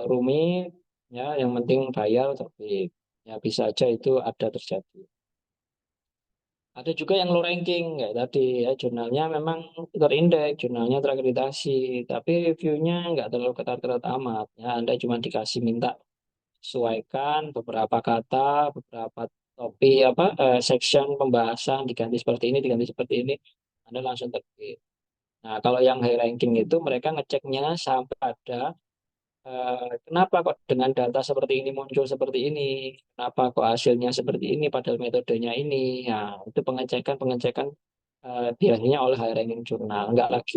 rumit, ya. Yang penting bayar, tapi ya bisa aja itu ada terjadi. Ada juga yang low ranking kayak tadi ya, jurnalnya memang terindeks, jurnalnya terakreditasi, tapi reviewnya nggak terlalu ketat-ketat amat. Ya, Anda cuma dikasih minta sesuaikan beberapa kata, beberapa topik apa section pembahasan diganti seperti ini, diganti seperti ini, Anda langsung terbit. Nah, kalau yang high ranking itu mereka ngeceknya sampai ada kenapa kok dengan data seperti ini muncul seperti ini, kenapa kok hasilnya seperti ini padahal metodenya ini. Nah, itu pengecekan biasanya oleh high ranking jurnal. Nggak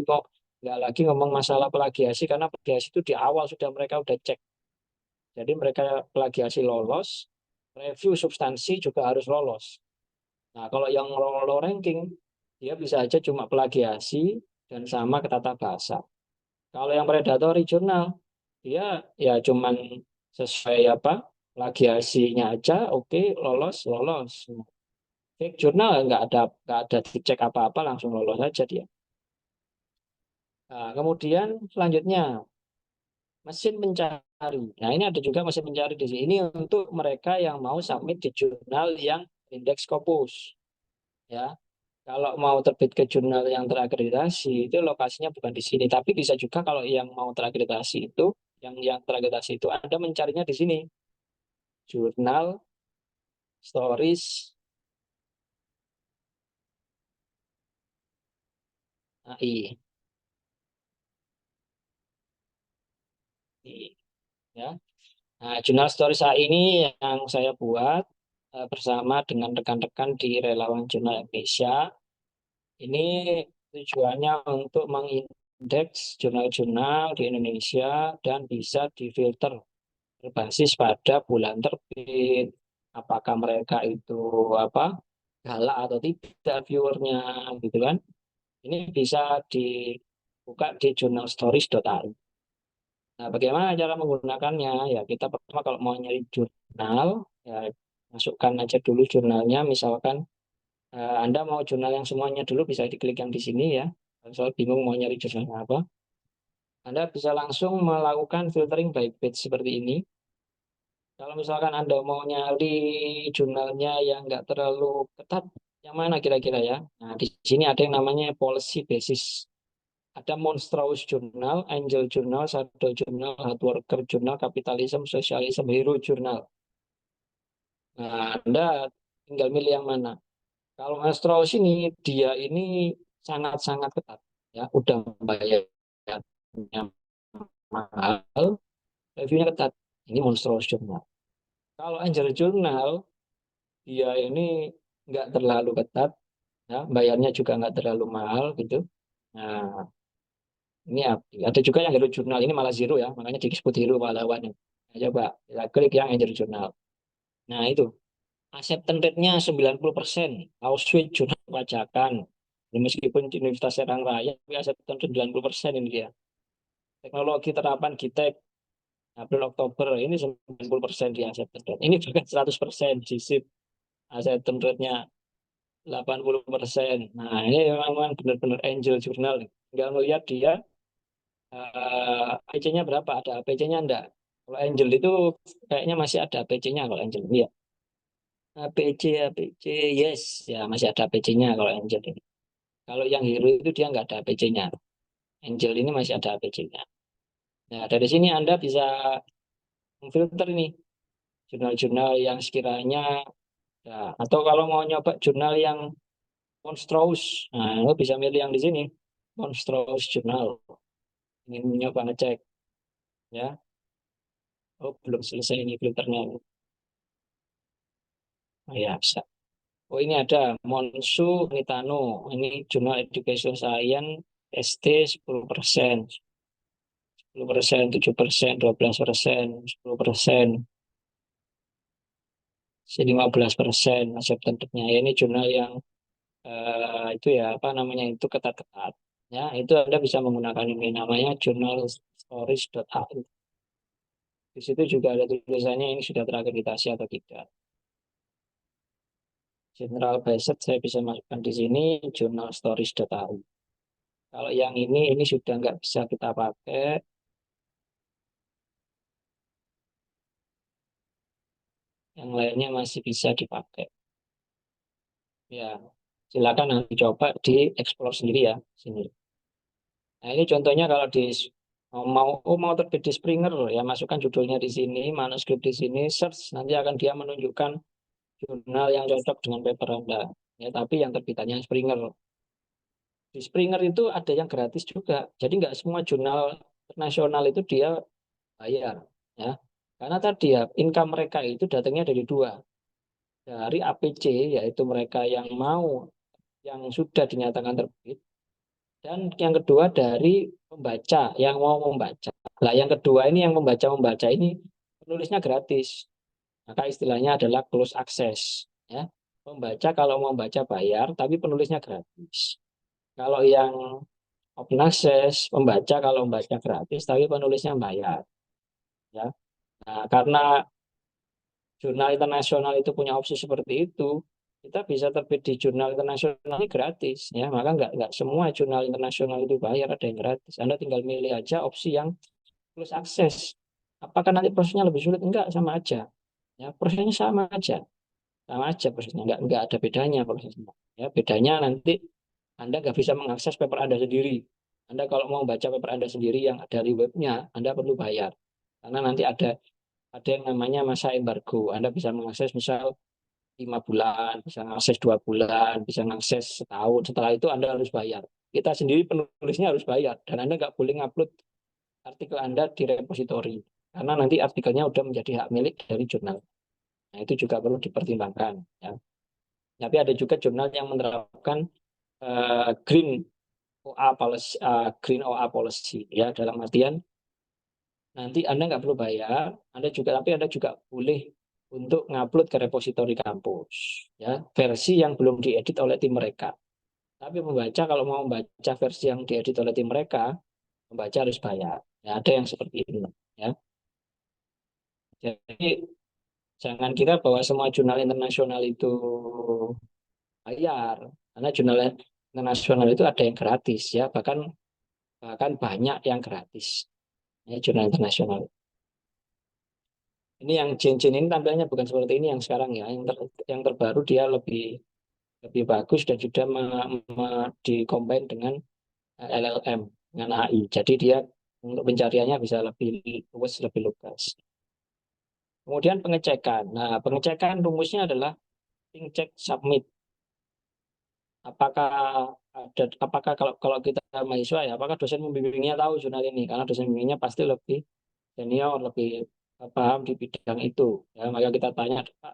lagi ngomong masalah plagiasi karena plagiasi itu di awal sudah mereka udah cek. Jadi mereka plagiasi lolos, review substansi juga harus lolos. Nah, kalau yang low ranking, dia bisa aja cuma plagiasi dan sama ke tata bahasa. Kalau yang predatory jurnal, dia ya cuman sesuai apa plagiasinya aja, oke, lolos, lolos. Fake jurnal nggak ada dicek apa-apa, langsung lolos aja dia. Nah, kemudian selanjutnya mesin pencari. Nah, ini ada juga mesin pencari di sini. Ini untuk mereka yang mau submit di jurnal yang indeks Scopus. Ya, kalau mau terbit ke jurnal yang terakreditasi itu lokasinya bukan di sini, tapi bisa juga kalau yang mau terakreditasi itu, yang terakreditasi itu Anda mencarinya di sini, jurnal stories AI, ya. Nah, jurnal stories AI ini yang saya buat bersama dengan rekan-rekan di Relawan Jurnal Indonesia. Ini tujuannya untuk mengindeks jurnal-jurnal di Indonesia dan bisa difilter berbasis pada bulan terbit, apakah mereka itu apa galak atau tidak viewernya gitu kan. Ini bisa dibuka di journalstories.ai. Nah, bagaimana cara menggunakannya? Ya, kita pertama kalau mau nyari jurnal, ya masukkan aja dulu jurnalnya. Misalkan Anda mau jurnal yang semuanya dulu, bisa diklik yang di sini ya. Kalau soal bingung mau nyari jurnal apa, Anda bisa langsung melakukan filtering by page seperti ini. Kalau misalkan Anda mau nyari jurnalnya yang nggak terlalu ketat, yang mana kira-kira ya? Nah, di sini ada yang namanya policy basis. Ada Monstrous Journal, Angel Journal, Shadow Journal, Hardworker Journal, Capitalism, Socialism, Hero Journal. Nah, Anda tinggal milih yang mana. Kalau Monstrous ini, dia ini sangat-sangat ketat. Ya, udah bayarnya mahal, reviewnya ketat. Ini Monstrous Journal. Kalau Angel Journal, dia ini nggak terlalu ketat, ya, bayarnya juga nggak terlalu mahal gitu. Nah, ini ada juga yang Hero Journal ini malah zero ya, makanya disebut hero pahlawan. Nah, coba kita klik yang Hero Journal. Nah, itu acceptance rate-nya 90%. Auschwitz Jurnal Pajakan. Ini meskipun di Universitas Serang Raya, tapi acceptance rate 90% ini dia. Teknologi terapan GITEK April Oktober ini 90% di acceptance rate. Ini bahkan 100% di SIP acceptance rate-nya 80%. Nah, ini memang benar-benar angel jurnal. Tinggal melihat dia APC-nya berapa, ada APC-nya enggak. Kalau angel itu kayaknya masih ada APC-nya kalau angel. Iya. APC, APC, yes. Ya, masih ada APC-nya kalau angel ini. Kalau yang hero itu dia nggak ada APC-nya. Angel ini masih ada APC-nya. Nah, dari sini Anda bisa memfilter nih jurnal-jurnal yang sekiranya, ya, atau kalau mau nyoba jurnal yang monstrous, nah, lo bisa milih yang di sini, monstrous jurnal. Ingin nyoba ngecek, ya. Oh, belum selesai ini filternya. Oh, ya, bisa. Oh, ini ada Monsu Nitano. Ini jurnal Education Science ST 10%, 10%, 7%, 12%, 10%, 15% acceptance-nya. Ya, ini jurnal yang itu ya apa namanya itu ketat-ketat. Ya, itu Anda bisa menggunakan ini namanya jurnal stories.ai. Di situ juga ada tulisannya ini sudah terakreditasi atau tidak. General Based saya bisa masukkan di sini, jurnal stories.ai. Kalau yang ini sudah nggak bisa kita pakai. Yang lainnya masih bisa dipakai. Ya, silakan nanti coba di explore sendiri ya, sini. Nah, ini contohnya kalau di mau terbit di Springer ya, masukkan judulnya di sini, manuskrip di sini, search, nanti akan dia menunjukkan jurnal yang cocok dengan paper Anda. Ya, tapi yang terbitannya Springer. Di Springer itu ada yang gratis juga. Jadi nggak semua jurnal nasional itu dia bayar, ya. Karena tadi ya, income mereka itu datangnya dari dua. Dari APC, yaitu mereka yang sudah dinyatakan terbit, dan yang kedua dari pembaca yang mau membaca. Nah, yang kedua ini yang membaca ini penulisnya gratis. Maka istilahnya adalah close access. Ya. Pembaca kalau mau baca bayar, tapi penulisnya gratis. Kalau yang open access, pembaca kalau membaca gratis, tapi penulisnya bayar. Ya. Nah, karena jurnal internasional itu punya opsi seperti itu, kita bisa terbit di jurnal internasional ini gratis, ya. Maka nggak semua jurnal internasional itu bayar, ada yang gratis. Anda tinggal milih aja opsi yang plus akses. Apakah nanti prosesnya lebih sulit? Enggak, sama aja. Ya, prosesnya sama aja prosesnya, nggak ada bedanya prosesnya. Ya, bedanya nanti Anda nggak bisa mengakses paper Anda sendiri. Anda kalau mau baca paper Anda sendiri yang dari webnya, Anda perlu bayar. Karena nanti ada yang namanya masa embargo. Anda bisa mengakses misal 5 bulan, bisa mengakses 2 bulan, bisa mengakses setahun. Setelah itu Anda harus bayar. Kita sendiri penulisnya harus bayar. Dan Anda nggak boleh ngupload artikel Anda di repositori. Karena nanti artikelnya udah menjadi hak milik dari jurnal. Nah, itu juga perlu dipertimbangkan. Ya. Tapi ada juga jurnal yang menerapkan green OA policy, green OA policy. Ya, dalam artian nanti Anda nggak perlu bayar, tapi Anda juga boleh untuk ngupload ke repositori kampus, ya, versi yang belum diedit oleh tim mereka. Tapi membaca kalau mau membaca versi yang diedit oleh tim mereka, membaca harus bayar. Ya, ada yang seperti ini, ya. Jadi jangan kira bahwa semua jurnal internasional itu bayar, karena jurnal internasional itu ada yang gratis, ya, bahkan bahkan banyak yang gratis, ya, jurnal internasional. Ini yang Jane ini tampilnya bukan seperti ini yang sekarang ya. Yang terbaru dia lebih lebih bagus dan sudah dikombin dengan LLM dengan AI. Jadi dia untuk pencariannya bisa lebih luas, lebih luas. Kemudian pengecekan. Nah, pengecekan rumusnya adalah ping check submit. Apakah kalau kalau kita mahasiswa ya, apakah dosen pembimbingnya tahu jurnal ini? Karena dosen pembimbingnya pasti lebih senior, lebih paham di bidang itu. Ya, maka kita tanya, Pak,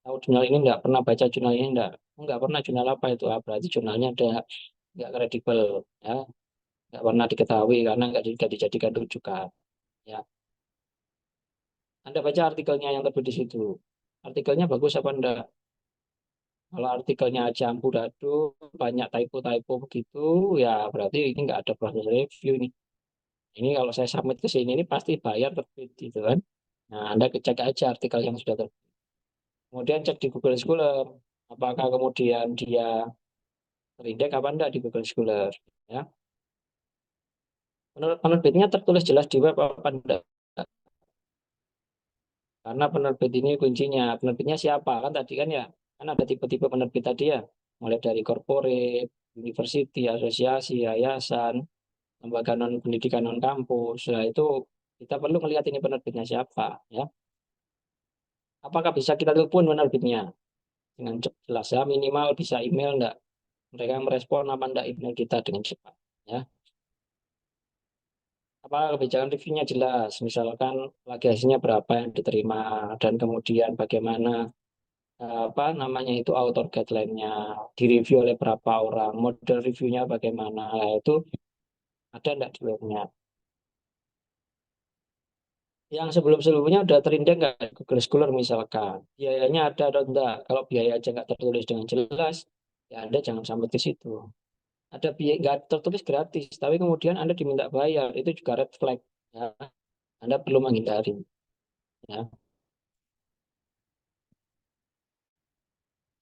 tahu jurnal ini enggak? Pernah baca jurnal ini enggak? Enggak pernah. Jurnal apa itu? Ah, berarti jurnalnya ada enggak kredibel, ya, enggak pernah diketahui karena enggak dijadikan rujukan. Ya, Anda baca artikelnya yang terbit di situ. Artikelnya bagus apa enggak? Kalau artikelnya aja amburadul, banyak typo-typo begitu, ya berarti ini enggak ada proses review ini. Ini kalau saya submit ke sini ini pasti bayar terbit gitu kan. Nah, Anda cek aja artikel yang sudah terbit. Kemudian cek di Google Scholar, apakah kemudian dia terindeks apa enggak di Google Scholar, ya. Menurut penerbitnya tertulis jelas di web apa enggak? Karena penerbit ini kuncinya. Penerbitnya siapa? Kan tadi kan ya, kan ada tipe-tipe penerbit tadi ya. Mulai dari corporate, university, asosiasi, yayasan, lembaga non pendidikan non kampus. Nah, itu kita perlu melihat ini penerbitnya siapa, ya. Apakah bisa kita telepon penerbitnya dengan jelas, ya, minimal bisa email enggak? Mereka merespon apa enggak email kita dengan cepat, ya. Apa kebijakan reviewnya jelas, misalkan lagi hasilnya berapa yang diterima dan kemudian bagaimana apa namanya itu author guideline-nya, direview oleh berapa orang, model reviewnya bagaimana. Nah, itu ada enggak di webnya. Yang sebelum-sebelumnya udah terindeks nggak Google Scholar misalkan, biayanya ada atau enggak. Kalau biaya aja nggak tertulis dengan jelas, ya Anda jangan sampai ke situ. Ada biaya nggak tertulis gratis, tapi kemudian Anda diminta bayar, itu juga red flag, ya. Anda perlu menghindari, ya.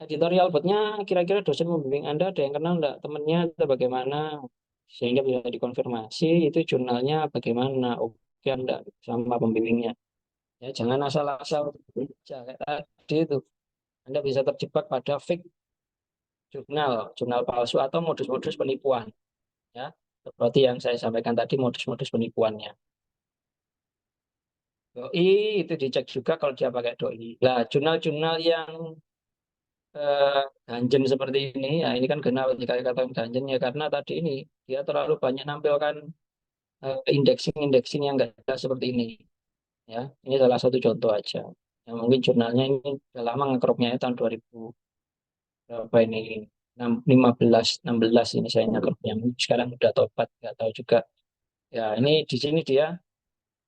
editorial boardnya kira-kira dosen membimbing Anda ada yang kenal enggak temennya atau bagaimana, sehingga bisa dikonfirmasi itu jurnalnya bagaimana, oke enggak sama pembimbingnya. Ya, jangan asal-asal baca kayak tadi itu. Anda bisa terjebak pada fake jurnal palsu atau modus-modus penipuan. Ya, seperti yang saya sampaikan tadi modus-modus penipuannya. Doi itu dicek juga kalau dia pakai doi. Nah, jurnal-jurnal yang ganjen seperti ini, ya ini kan kenapa dikatakan ganjen ya karena tadi ini dia terlalu banyak nampilkan indexing-indexing yang enggak jelas seperti ini. Ya, ini salah satu contoh aja. Yang mungkin jurnalnya ini udah lama ngekroknya ya, tahun 2000 berapa ini 15 16 ini saya ngekroknya. Sekarang udah tobat nggak tahu juga. Ya, ini di sini dia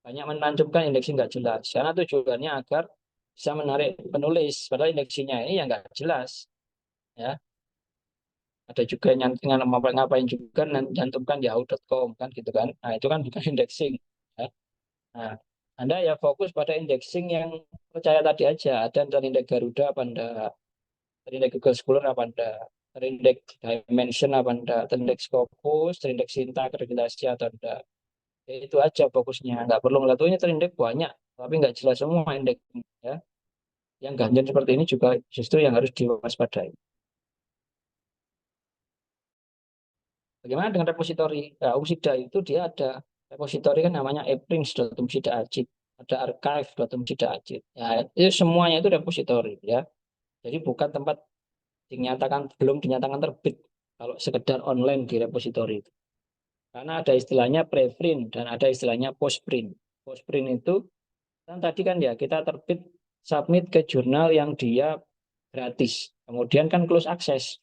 banyak menanjumkan indexing nggak jelas. Karena tujuannya agar bisa menarik penulis. Padahal indeksinya ini yang nggak jelas. Ya, ada juga yang ngapain juga nyantumkan yahoo.com kan gitu kan. Nah, itu kan bukan indexing. Ya. Nah, Anda ya fokus pada indexing yang percaya tadi aja. Ada terindeks Garuda apa enggak, terindeks Google Scholar apa enggak, terindeks Dimension apa enggak, terindeks Scopus, terindeks Sinta akreditasi atau enggak. Ya, itu aja fokusnya. Nggak perlu ngeliatnya terindeks banyak, tapi nggak jelas semua indeks. Ya. Yang ganjil seperti ini juga justru yang harus diwaspadai. Bagaimana dengan repositori? Nah, Umsida itu dia ada repositori kan namanya eprins.umsida.ajit, ada archive.umsida.ajit. Ya, itu semuanya itu repositori ya. Jadi bukan tempat dinyatakan belum dinyatakan terbit kalau sekedar online di repositori itu. Karena ada istilahnya preprint dan ada istilahnya postprint. Postprint itu kan tadi kan ya kita terbit submit ke jurnal yang dia gratis. Kemudian kan close access.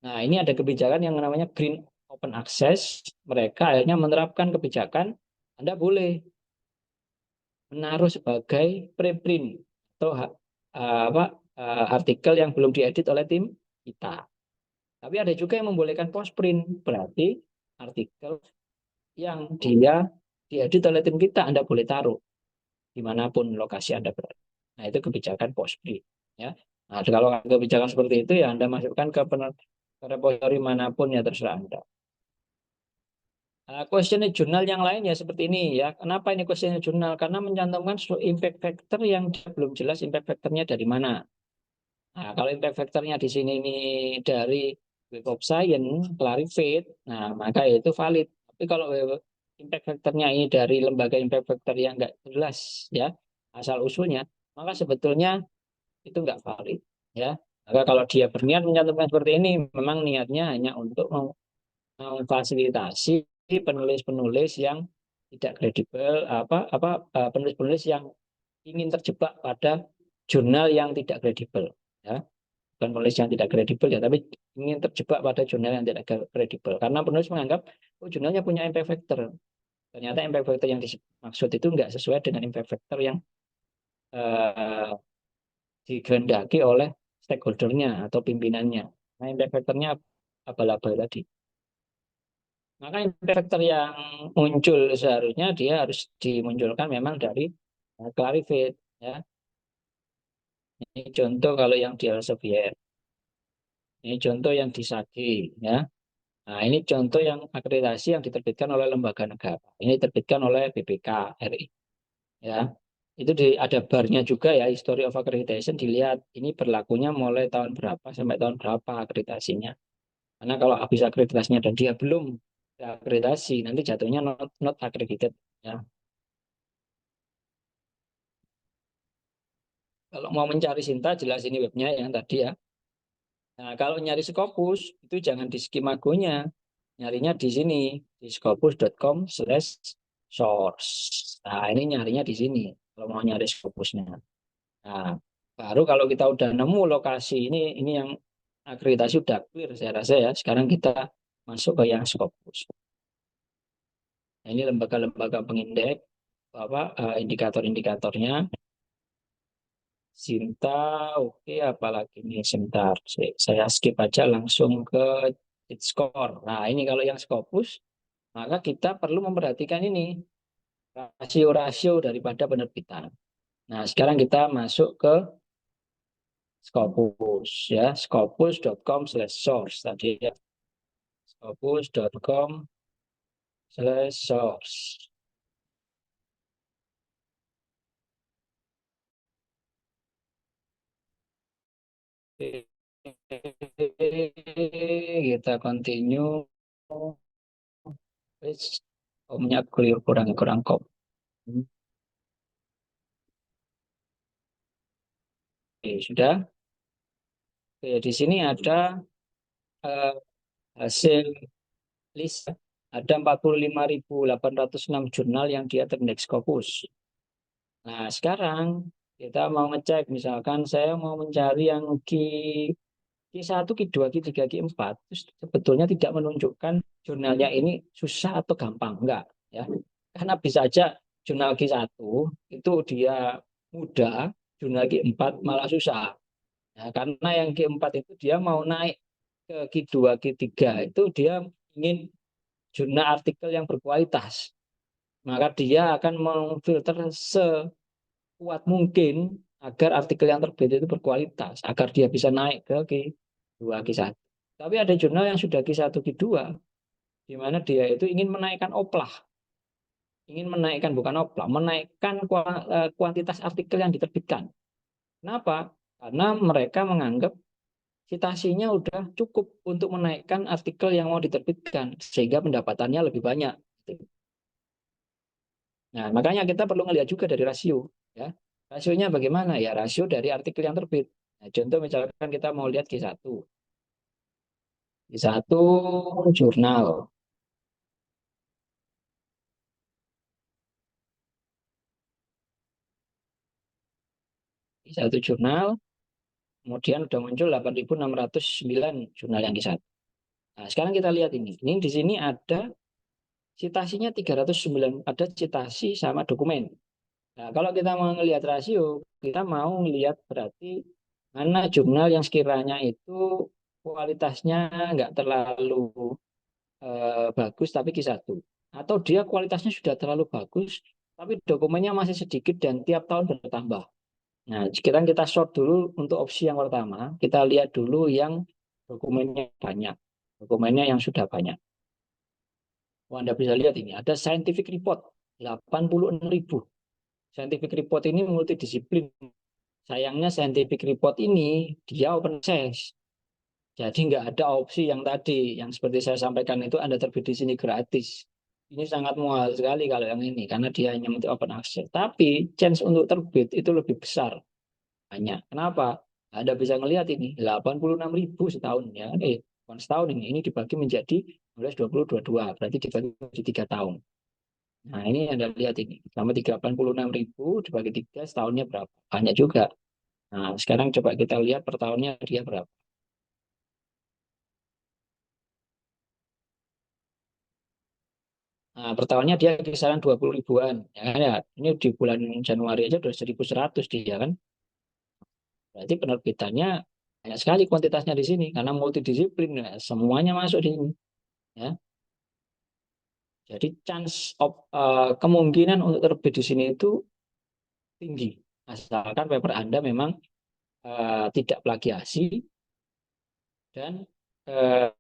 Nah, ini ada kebijakan yang namanya green open access. Mereka akhirnya menerapkan kebijakan Anda boleh menaruh sebagai preprint atau artikel yang belum diedit oleh tim kita. Tapi ada juga yang membolehkan postprint, berarti artikel yang dia diedit oleh tim kita Anda boleh taruh dimanapun lokasi Anda berada. Nah, itu kebijakan postprint. Ya. Nah, kalau kebijakan seperti itu ya Anda masukkan ke repository manapun ya terserah Anda. Questionnaire jurnal yang lain ya seperti ini ya. Kenapa ini questionnaire jurnal? Karena mencantumkan impact factor yang belum jelas impact factornya dari mana. Nah, kalau impact factornya di sini ini dari Web of Science, Clarivate, nah maka itu valid. Tapi kalau impact factornya ini dari lembaga impact factor yang nggak jelas ya asal usulnya, maka sebetulnya itu nggak valid ya. Maka kalau dia berniat mencantumkan seperti ini, memang niatnya hanya untuk memfasilitasi penulis-penulis yang tidak kredibel, penulis-penulis yang ingin terjebak pada jurnal yang tidak kredibel, ya. Bukan penulis yang tidak kredibel ya, tapi ingin terjebak pada jurnal yang tidak kredibel. Karena penulis menganggap oh, jurnalnya punya impact factor. Ternyata impact factor yang dimaksud itu nggak sesuai dengan impact factor yang uh, dikehendaki oleh stakeholdernya atau pimpinannya. Nah, impact factornya abal-abal tadi. Maka impact factor yang muncul seharusnya dia harus dimunculkan memang dari Clarivate. Ya. Ini contoh kalau yang di Elsevier. Ini contoh yang di SAGI. Ya. Nah, ini contoh yang akreditasi yang diterbitkan oleh lembaga negara. Ini diterbitkan oleh BPK RI. Ya. Itu ada barnya juga ya, History of Accreditation, dilihat ini berlakunya mulai tahun berapa sampai tahun berapa akreditasinya. Karena kalau habis akreditasinya dan dia belum akreditasi, nanti jatuhnya not accredited. Ya. Kalau mau mencari Sinta, jelas ini webnya yang tadi ya. Nah, kalau nyari Scopus, itu jangan di Skimagonya. Nyarinya di sini, di scopus.com/source. Nah, ini nyarinya di sini, kalau mau nyari Scopusnya. Nah, baru kalau kita udah nemu lokasi ini yang akreditasi udah clear, saya rasa ya. Sekarang kita masuk ke yang Scopus. Nah, ini lembaga-lembaga pengindeks, indikator-indikatornya. Sinta, oke, apalagi nih sebentar. Saya skip aja langsung ke score. Nah, ini kalau yang Scopus, maka kita perlu memperhatikan ini rasio-rasio daripada penerbitan. Nah, sekarang kita masuk ke Scopus ya, scopus.com/source tadi ya, scopus.com/source. Kita continue. Omnya clear, kurang kok. Oke, sudah. Oke, di sini ada hasil list. Ada 45.806 jurnal yang dia terindeks Scopus. Nah, sekarang kita mau ngecek, misalkan saya mau mencari yang Q1, Q2, Q3, Q4, terus sebetulnya tidak menunjukkan jurnalnya ini susah atau gampang, enggak ya. Karena bisa aja jurnal Q1 itu dia mudah, jurnal Q4 malah susah. Ya, karena yang Q4 itu dia mau naik ke Q2, Q3 itu dia ingin jurnal artikel yang berkualitas. Maka dia akan memfilter sekuat mungkin agar artikel yang terbit itu berkualitas, agar dia bisa naik ke Q2, Q1. Tapi ada jurnal yang sudah Q1, Q2, di mana dia itu ingin menaikkan oplah. Ingin menaikkan, bukan oplah, menaikkan kuantitas artikel yang diterbitkan. Kenapa? Karena mereka menganggap citasinya udah cukup untuk menaikkan artikel yang mau diterbitkan, sehingga pendapatannya lebih banyak. Nah, makanya kita perlu melihat juga dari rasio. Ya. Rasionya bagaimana? Ya, rasio dari artikel yang terbit. Nah, contoh misalkan kita mau lihat Q1. Q1 jurnal. Q1 jurnal, kemudian sudah muncul 8.609 jurnal yang Q1. Nah, sekarang kita lihat ini. Ini di sini ada citasinya 309, ada citasi sama dokumen. Nah, kalau kita mau melihat rasio, kita mau melihat berarti mana jurnal yang sekiranya itu kualitasnya nggak terlalu bagus tapi Q1. Atau dia kualitasnya sudah terlalu bagus tapi dokumennya masih sedikit dan tiap tahun bertambah. Nah, sekarang kita sort dulu untuk opsi yang pertama. Kita lihat dulu yang dokumennya banyak. Dokumennya yang sudah banyak. Oh, Anda bisa lihat ini, ada scientific report, 86.000. Scientific report ini multidisiplin. Sayangnya scientific report ini dia open access. Jadi nggak ada opsi yang tadi, yang seperti saya sampaikan itu Anda terbit di sini gratis. Ini sangat mahal sekali kalau yang ini, karena dia hanya untuk open access. Tapi chance untuk terbit itu lebih besar. Banyak. Kenapa? Anda bisa melihat ini, 86.000 setahun. Ya. Bukan setahun ini dibagi menjadi 12, 20, 22. Berarti dibagi menjadi 3 tahun. Nah, ini Anda lihat ini. Selama 86.000 dibagi 3, setahunnya berapa? Banyak juga. Nah, sekarang coba kita lihat per tahunnya dia berapa. Nah, per tahunnya dia kisaran 20 ribuan. Ya, ini di bulan Januari aja udah 1.100 dia kan. Berarti penerbitannya banyak sekali kuantitasnya di sini karena multidisiplin, ya, semuanya masuk di sini. Ya. Jadi kemungkinan untuk terbit di sini itu tinggi. Asalkan paper Anda memang tidak plagiasi dan uh,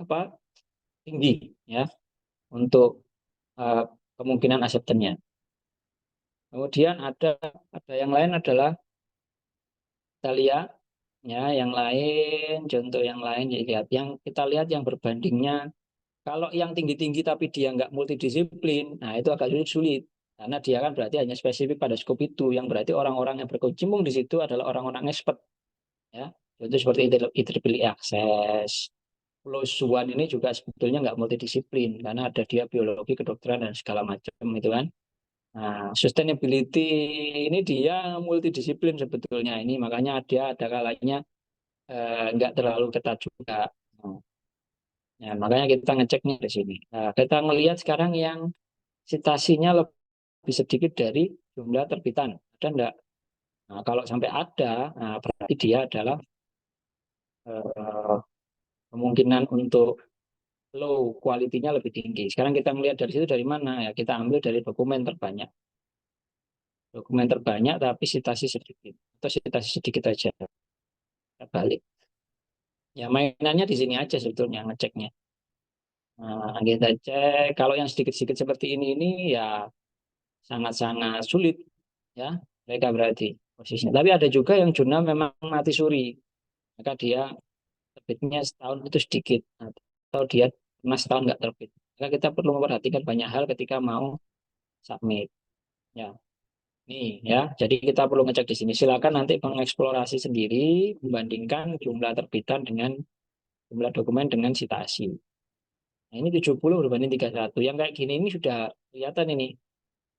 apa tinggi ya untuk uh, kemungkinan acceptance-nya. Kemudian ada yang lain adalah kita lihat ya, yang lain, contoh yang lain ya, lihat yang kita lihat yang berbandingnya. Kalau yang tinggi-tinggi tapi dia nggak multidisiplin, nah itu agak sulit karena dia kan berarti hanya spesifik pada skop itu, yang berarti orang-orang yang berkecimpung di situ adalah orang-orang expert ya. Itu seperti IEEE Access. Plus One ini juga sebetulnya nggak multidisiplin karena ada dia biologi, kedokteran dan segala macam itu kan. Nah, sustainability ini dia multidisiplin sebetulnya ini, makanya dia ada kalanya nggak terlalu ketat juga. Nah, Ya, makanya kita ngeceknya di sini. Nah, kita melihat sekarang yang citasinya lebih sedikit dari jumlah terbitan. Ada enggak? Nah, kalau sampai ada, nah, berarti dia adalah eh, kemungkinan untuk low quality-nya lebih tinggi. Sekarang kita melihat dari situ dari mana? Ya, kita ambil dari dokumen terbanyak. Dokumen terbanyak tapi citasi sedikit. Atau citasi sedikit aja. Kita balik. Ya, mainannya di sini aja sebetulnya ngeceknya. Nah, kita cek. Kalau yang sedikit-sedikit seperti ini ya sangat-sangat sulit ya mereka berarti posisinya. Tapi ada juga yang jurnal memang mati suri, maka dia terbitnya setahun itu sedikit atau dia pernah setahun nggak terbit. Maka kita perlu memperhatikan banyak hal ketika mau submit. Ya, nih ya. Jadi kita perlu ngecek di sini. Silakan nanti mengeksplorasi sendiri, membandingkan jumlah terbitan dengan jumlah dokumen dengan citasi. Nah, ini 70 berbanding 31. Yang kayak gini ini sudah kelihatan ini.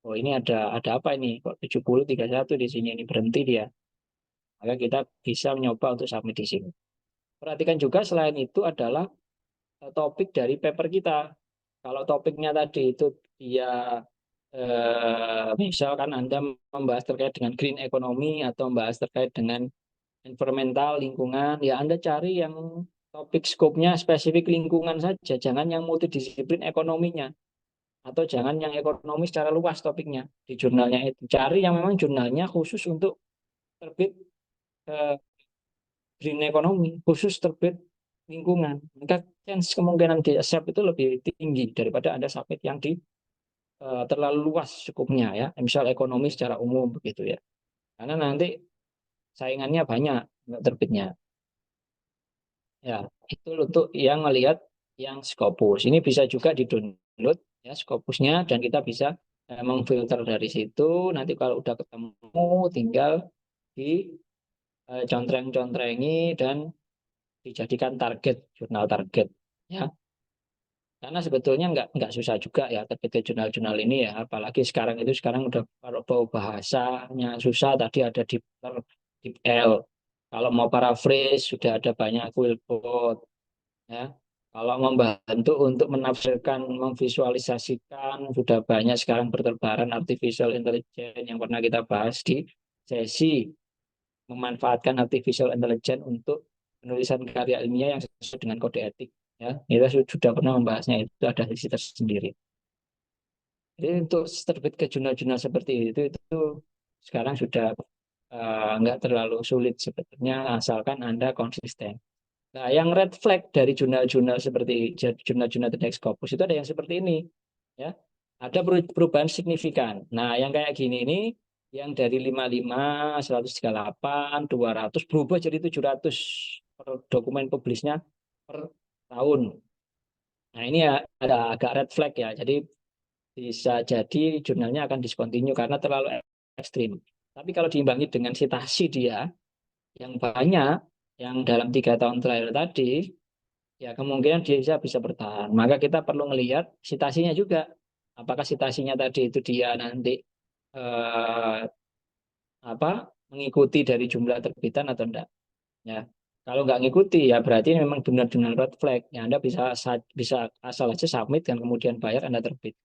Oh, ini ada apa ini? Kok 70 31 di sini ini berhenti dia. Maka kita bisa mencoba untuk submit di sini. Perhatikan juga selain itu adalah topik dari paper kita. Kalau topiknya tadi itu dia misalkan Anda membahas terkait dengan green economy atau membahas terkait dengan environmental lingkungan, ya Anda cari yang topik skopnya spesifik lingkungan saja, jangan yang multidisiplin ekonominya atau jangan yang ekonomi secara luas topiknya di jurnalnya itu. Cari yang memang jurnalnya khusus untuk terbit eh, green economy, khusus terbit lingkungan. Maka chance kemungkinan di accept itu lebih tinggi daripada Anda submit yang di terlalu luas cukupnya ya. Misal ekonomi secara umum begitu ya. Karena nanti saingannya banyak untuk terbitnya. Ya, itu untuk yang melihat yang Scopus. Ini bisa juga di-download ya Scopusnya dan kita bisa memfilter dari situ. Nanti kalau udah ketemu tinggal di contreng-contrengi dan dijadikan target jurnal target ya. Karena sebetulnya nggak susah juga ya terbit ke jurnal-jurnal ini ya. Apalagi sekarang udah kalau bau bahasanya susah tadi ada di L. Kalau mau paraphrase sudah ada banyak quillcode ya. Kalau membantu untuk menafsirkan, memvisualisasikan sudah banyak sekarang berterbaran artificial intelligence yang pernah kita bahas di sesi memanfaatkan artificial intelligence untuk penulisan karya ilmiah yang sesuai dengan kode etik. Ya, kita sudah pernah membahasnya itu ada sisi tersendiri. Jadi untuk terbit ke jurnal-jurnal seperti itu sekarang sudah nggak terlalu sulit sebetulnya asalkan Anda konsisten. Nah, yang red flag dari jurnal-jurnal seperti jurnal-jurnal tentang Scopus itu ada yang seperti ini, ya. Ada perubahan signifikan. Nah, yang kayak gini ini, yang dari 55, 138, 200 berubah jadi 700 per dokumen publisnya per tahun. Nah, ini ya ada agak red flag ya. Jadi bisa jadi jurnalnya akan discontinue karena terlalu ekstrim. Tapi kalau diimbangi dengan citasi dia yang banyak, yang dalam 3 tahun terakhir tadi, ya kemungkinan dia bisa bertahan. Maka kita perlu melihat sitasinya juga. Apakah sitasinya tadi itu dia nanti eh, apa mengikuti dari jumlah terbitan atau enggak? Ya. Kalau nggak ngikuti ya berarti ini memang benar-benar red flag. Ya Anda bisa asal aja submit dan kemudian bayar Anda terbit.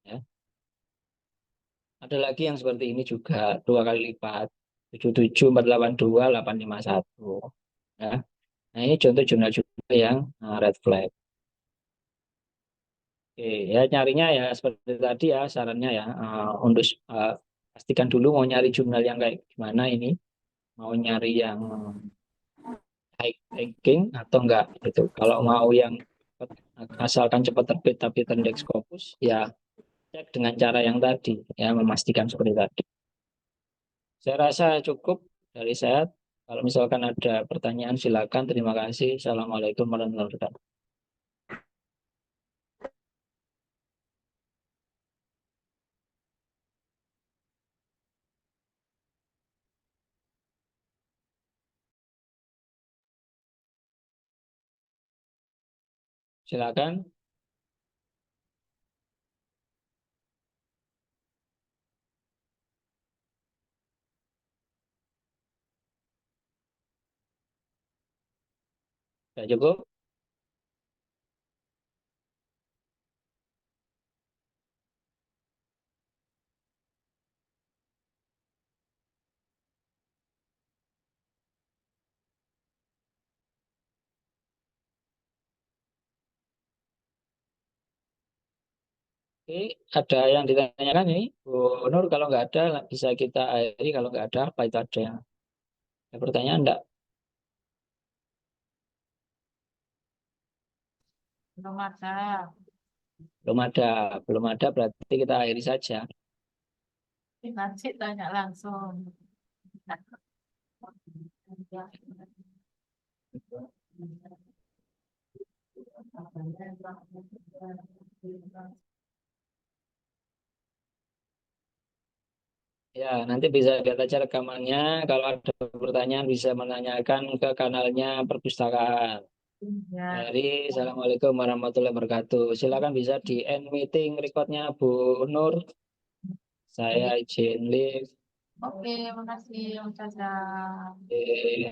Ya. Ada lagi yang seperti ini juga 2 kali lipat 77 482 851. Ya. Nah ini contoh jurnal-jurnal yang red flag. Oke, ya nyarinya ya seperti tadi ya sarannya ya pastikan dulu mau nyari jurnal yang kayak gimana ini, mau nyari yang high ranking atau enggak gitu. Kalau mau yang asalkan cepat terbit tapi terindeks Scopus ya cek dengan cara yang tadi ya memastikan seperti tadi. Saya rasa cukup dari saya. Kalau misalkan ada pertanyaan silakan. Terima kasih. Assalamualaikum warahmatullahi wabarakatuh. Silakan. Sudah cukup. Oke, ada yang ditanyakan ini, Bu Nur, kalau nggak ada bisa kita akhiri, kalau nggak ada apa itu ada yang ada pertanyaan enggak? Belum ada. Belum ada berarti kita akhiri saja. Nanti tanya langsung. Ya, nanti bisa lihat aja rekamannya. Kalau ada pertanyaan bisa menanyakan ke kanalnya perpustakaan. Ya. Dari Assalamualaikum warahmatullahi wabarakatuh. Silakan bisa di end meeting recordnya Bu Nur. Saya izin live. Oke, makasih Om Caca. Oke.